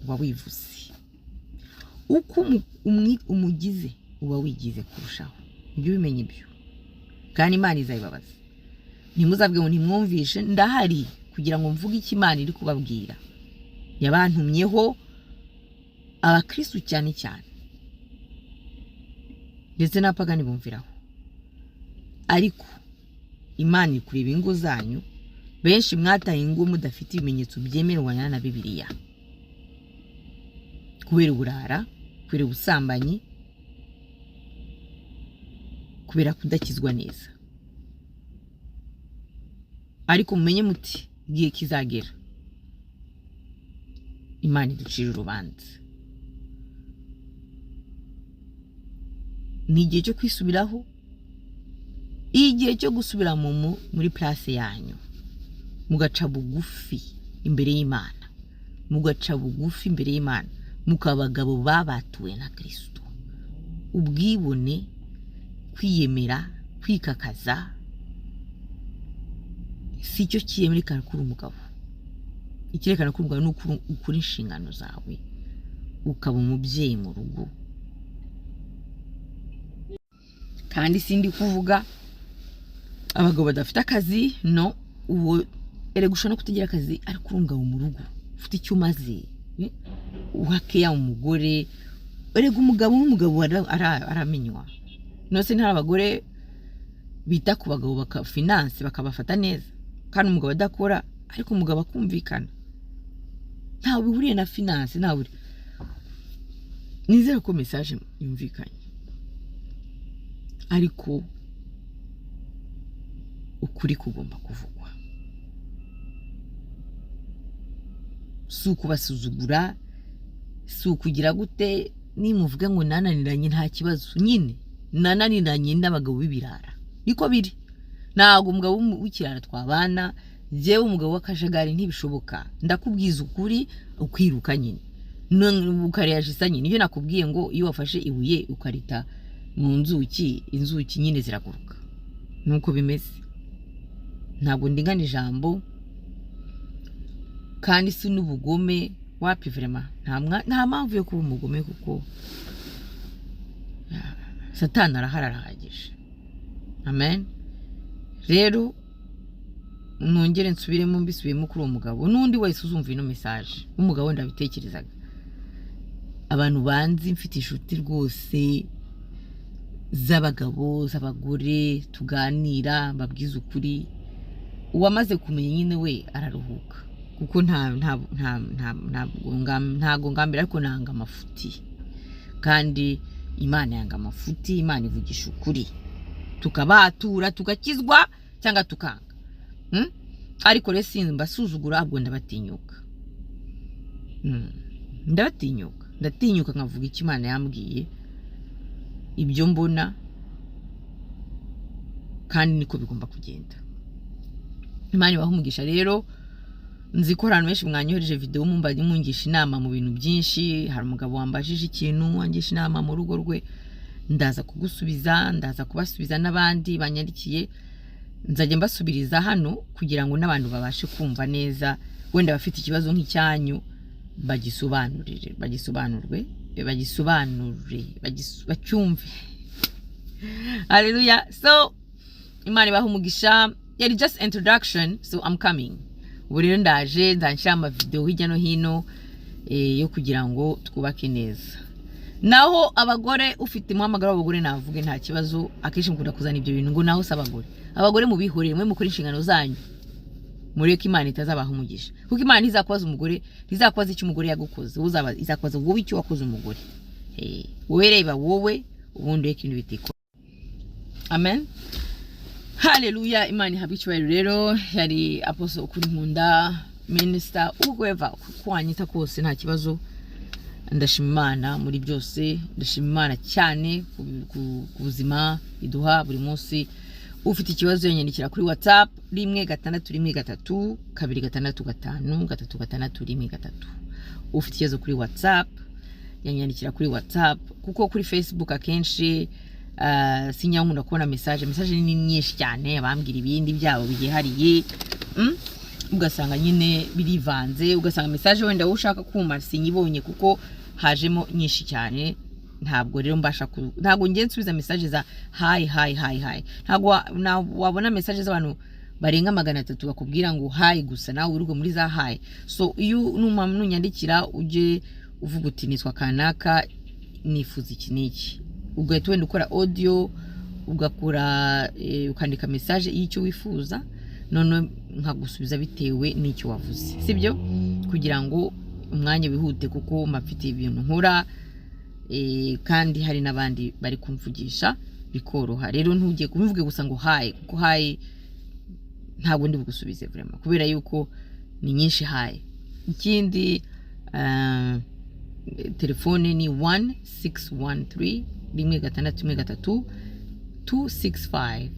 uba wivuze, uko umugize uba wigize kurushaho. Ibyo bimenye ibyo, kandi Imana izabibabaza. Ntimuzabwe ngo ntimwumvishe, ndahari kugira ngo mvuge icyo Imana iri kubabwira. Yabantumyeho abakristo cyane, ndetse n'apagani bumviraho. Ariko Imana iri kureba ingo zanyu. Benshi mwataye ingo mudafite ibimenyetso byemerwa na Bibiliya, kubera uburara, kubera ubusambanyi, kubera kudakizwa neza. Ariko mumenye muti igihe kizagera Imana iducira urubanza. Ni igihe cyo kwisubiraho, igihe cyo gusubira muri place yanyu, mugaca bugufi imbere y'Imana, mukabagabo babatuwe na Kristo. Ubwibone, kwiyemera, kwikakaza si cyo kiyemereka kuri umugabo. Ikirekana kuri umugabo ni ukuri inshingano zawe, ukaba umubyeyi mu rugo, kandi sindi kuvuga abagabo badafite akazi, no, uwo erega ushobora kutagira akazi ariko urunga mu rugo ufite icyo umaze, uhakeya umugore, erega umugabo n'umugabo aramenywa. Nose nta abagore bita ku bagabo finance bakabafata neza, kandi umugabo adakora ariko umugabo akumvikana, ntawe bihuriye na finance, ntawe. Nizere ko message yumvikanye, ariko ukuri kugomba kuvugwa, si ukubasuzugura, si ukugira gute. Nimuvuga ngo nananiranye nta kibazo, nyine nananiranye n'abagabo b'ibirara, niko biri. Ntago umugabo w'ikirara twabana, jewe umugabo w'akajagari ntibishoboka. Ndakubwiza ukuri ukwiruka nyine ukareyajisa nyine. Iyo nakubwiye ngo iyo wafashe ibuye ukarita mu nzuki, inzuki nyine ziraguruka, nuko bimeze. Ntabwo ndingana ijambo, kandi si n'ubugome. Wapi vraiment nta mpamvu yo kuba umugome, kuko Satani araharahagije. Amen. Rero nongere nsubiremo mbisubiyemo kuri uwo mugabo n'undi wese uzumva ino message. Umugabo ndabitekerezaga, abantu banzi mfite inshuti rwose z'abagabo z'abagore, tuganira mbabwiza ukuri. Uwamaze kumenya nyine we araruhuka, kuko ntago ngambira, ariko nanga amafuti, kandi Imana yanga amafuti. Imana ivugisha ukuri, tukabatura tugakizwa cyangwa tukanga. Ariko rero simba suzugura, ahubwo ndabatinyuka, ndatinyuka nkavuga icyo Imana yambwiye, ibyo mbona, kandi niko bigomba kugenda. Imana ibaha umugisha. Rero nzi ko abantu benshi mwanyohereje video mumbaye mungisha inama mu bintu byinshi. Hari umugabo wambajije ikintu wangisha inama mu rugo rwe, ndaza kugusubiza, ndaza kubasubiza n'abandi banyandikiye, nzajya mbasubiriza hano kugira ngo n'abantu babashe kumva neza. Wenda bafite ikibazo nk'icyanyu bagisobanurwe, bacyumve. Hallelujah. So Imana ibaha umugisha. Yari just introduction, so I'm coming. Ubu rero ndaje nzanshyira amavideo hirya no hino yo kugira ngo twubake neza. Naho abagore ufite umuhamagaro w'abagore navuge nta kibazo, akenshi mukunda kuzana ibyo bintu ngo naho abagore mubihoreye, mwe mukora inshingano zanyu, mureke Imana itazabaha umugisha, kuko Imana ntizakwaza umugore, ntizakwaza icyo umugore yagukoze, izakwaza wowe icyo wakoze umugore. Wowe reba wowe, ubundi reka ibintu bitiko. Amen. Hallelujah. Imana ihabwe icyubahiro. Rero yari Apostle Ukuri Nkunda, minister ugweva kwanyita kose nta kibazo. Ndashima Imana muri byose, ndashima Imana cyane ku buzima iduha buri munsi. Ufite ikibazo yanyandikira kuri WhatsApp 161135365 ufite ikibazo kuri WhatsApp yanyandikira kuri WhatsApp, kuko kuri Facebook akenshi sinyankunda kubona message ni nyinshi cyane, abambwira ibindi byabo bigihariye, ugasanga nyine birivanze, ugasanga message wenda ushaka kuma sinyibonye kuko hajemo nyinshi cyane. Ntabwo rero mbasha ntabwo ngiye nsubiza message za hi. Ntabwo wabona message z'abantu barenga 300 bakubwira ngo hi gusa nawe urugo muri za hi. So iyo nunyandikira uje uvuga uti nitwa kanaka nifuza iki niki, ugahita wenda ukora audio, ugakora ukandika message y'icyo wifuza, none nkagusubiza bitewe n'icyo wavuze, sibyo? Kugira ngo umwanya wihute, kuko mafite ibintu nkora kandi hari nabandi bari kumvugisha bikoroha. Rero ntujye kubivuge gusa ngo hi, kuko hi ntabwo ndi bugusubize vraiment, kubera yuko ni nyinshi hi. Ikindi telefone ni 1613 265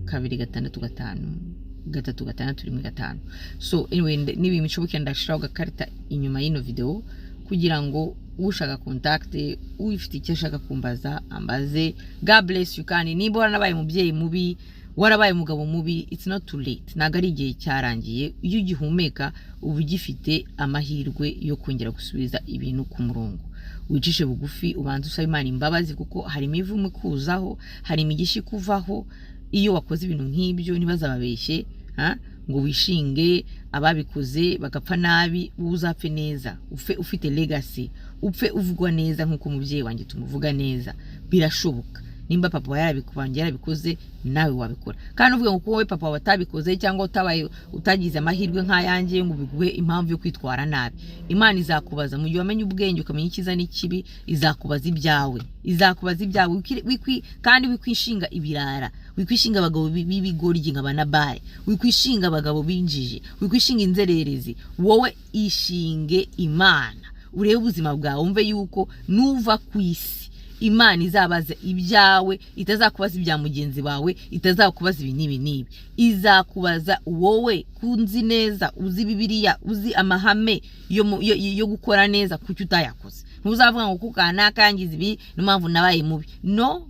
265. So anyway, niba imishoboke ndashiraho gakarita inyuma y'ino video kugira ngo ushaka contact, ufite icyo ashaka kumbaza ambaze. God bless you. Kandi niba waranabaye umubyeyi mubi, warabaye umugabo mubi, it's not too late. Naga ari igihe cyarangiye. Iyo ugihumeka ubu gifite amahirwe yo kongera gusubiza ibintu ku murongo. wicishe bugufi ubanza usaba Imana imbabazi, kuko hari imivumo ikuzaho, hari imigisha ikuvaho iyo wakoze ibintu nk'ibyo. Ntibazababeshye ngo wishinge ababikoze bagapfa nabi, uzapfe neza, ufite legacy, upfe uvugwa neza nk'uko umubyeyi wanjye tumuvuga neza. Birashoboka. Nimba papa wawe yarabikoze, nawe wabikora. Kandi uvuga ngo kuko wowe papa watabikoze cyangwa utagize amahirwe nk'ayanjye ngo biguhe impamvu yo kwitwara nabi, Imana izakubaza. Mu gihe wamenye ubwenge ukamenya icyiza n'ikibi, izakubaza ibyawe, kandi wikwishinga ibirara, wikwishinga abagabo b'ibigoryi nka Banabari, wikwishinga abagabo binjije, wikwishinga inzererezi. Wowe ishinge Imana, urebe ubuzima bwawe, wumve yuko nuva ku isi Imana izabaza ibyawe, itazakubaza ibya mugenzi wawe, itazakubaza ibi n'ibi. Izakubaza wowe kunzi neza, uzi Bibiliya, uzi amahame yo gukora neza, kuki utayakoze. Ntuzavuga ngo kuko nakangiza ibi n'impamvu nabaye mubi. No.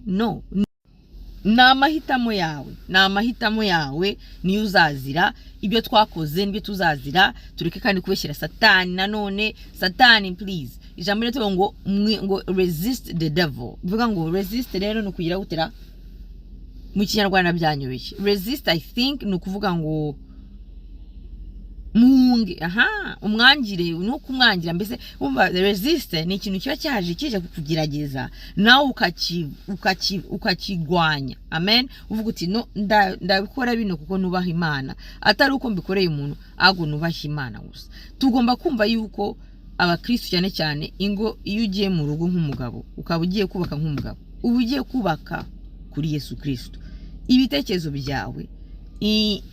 Ni amahitamo yawe niyo uzazira. Ibyo twakoze nibyo tuzazira. Tureke kandi kubeshyira Satani. Nanone Satani, please, ijambo rito ngo resist the devil. Bivuga ngo resist rero no kugira gutera mu Kinyarwanda byanyobeye. Resist I think no kuvuga ngo muhunge, umwangire, no kumwangira. Mbese umva, resist ni ikintu kiba kije kukugerageza nawe ukakigwanya. Amen. Uvuga uti no, ndabikora bino kuko nubaha Imana, atari uko mbikoreye umuntu, ahubwo nubaha Imana gusa. Tugomba kumva yuko abakristo cyane cyane ingo, iyo ugiye mu rugo nk'umugabo, ukaba ugiye kubaka nk'umugabo, uba ugiye kubaka kuri Yesu Kristo. Ibitekerezo byawe,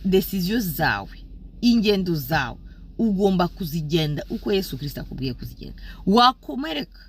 decisions zawe, ingendo zawe, ugomba kuzigenda uko Yesu Kristo akubwiye kuzigenda. Wakomereka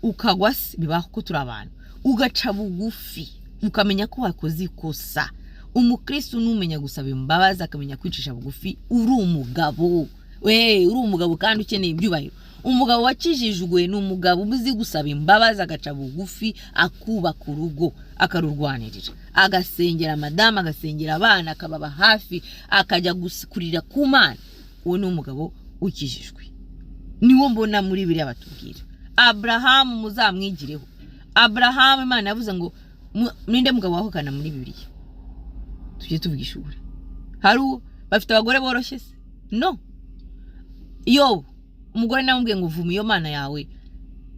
ukagwa se, bibaho ko turi abantu, ugaca bugufi, ukamenya ko wakoze ikosa. Umukristo numenya gusaba imbabazi, akamenya kwicisha bugufi, uri umugabo. Uri umugabo kandi ukeneye ibyubahiro. Umugabo wakijijwe ni umugabo uzi gusaba imbabazi, agaca bugufi, akubaka urugo, akarurwanirira, agasengera madamu, agasengera abana, akababa hafi, akajya gukurira ku Mana. Uwo ni umugabo ukijijwe. Niwo mbona muri Bibiliya batubwira. Abrahamu muzamwigireho. Abrahamu Imana yavuze ngo ninde mugabo wahokana muri Bibiliya? Tujye tuvugisha ukuri. Hari bafite abagore boroshye se? No. Yo umugore namubwiye ngo vuma iyo Mana yawe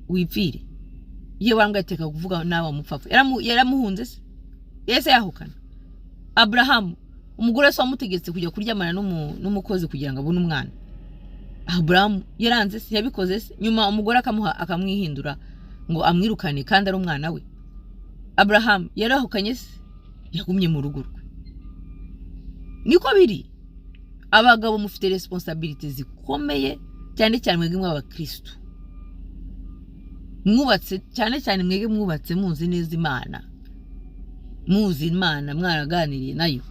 wipfire. Iyo bamwateka kuvuga nawe mupfapfa, yaramuhunze se? Yese yahukana. Abrahamu umugore so wamutegetse kujya kuryamana n'umukozi kugira ngo abone umwana. Abrahamu yaranze se? Yabikoze se? Nyuma umugore akamwihindura ngo amwirukane kandi ari umwana we. Abrahamu yarahukanye se? Yagumye mu rugo rwe. Niko biri. Abagabo mufite responsibilities zikomeye, cyane cyane mwege mw'abakristo. Mwubatse cyane mwege mwubatse muzi neza Imana. Muzi Imana, mwaraganiriye nayo.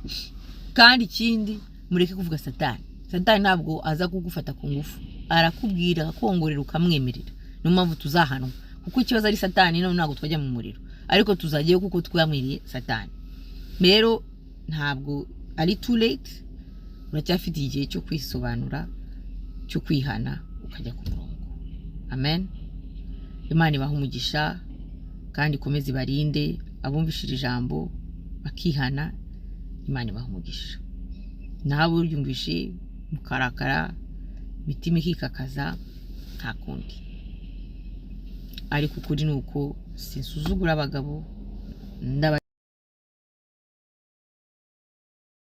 Kandi ikindi mureke kuvuga Satani. Satani ntabwo aza kugufata ku ngufu. Arakubwira akongorera ukamwemerera. Niyo mpamvu tuzahanwa. Kuko ikibazo ari Satani, none ntabwo twajya mu muriro. Ariko tuzagiye kuko twamwiriye Satani. Rero ntabwo ari too late. Uracyafite igihe cyo kwisobanura, cyo kwihana, ukajya ku murongo. Amen. Imana ibaha umugisha kandi ikomeze ibarinde abumvishira ijambo bakihana. Imana ibaha umugisha. Nawe uryumvishe mukarakara, mitima ikikakaza, nta kundi. Ariko ukuri nuko sinsuzugura abagabo,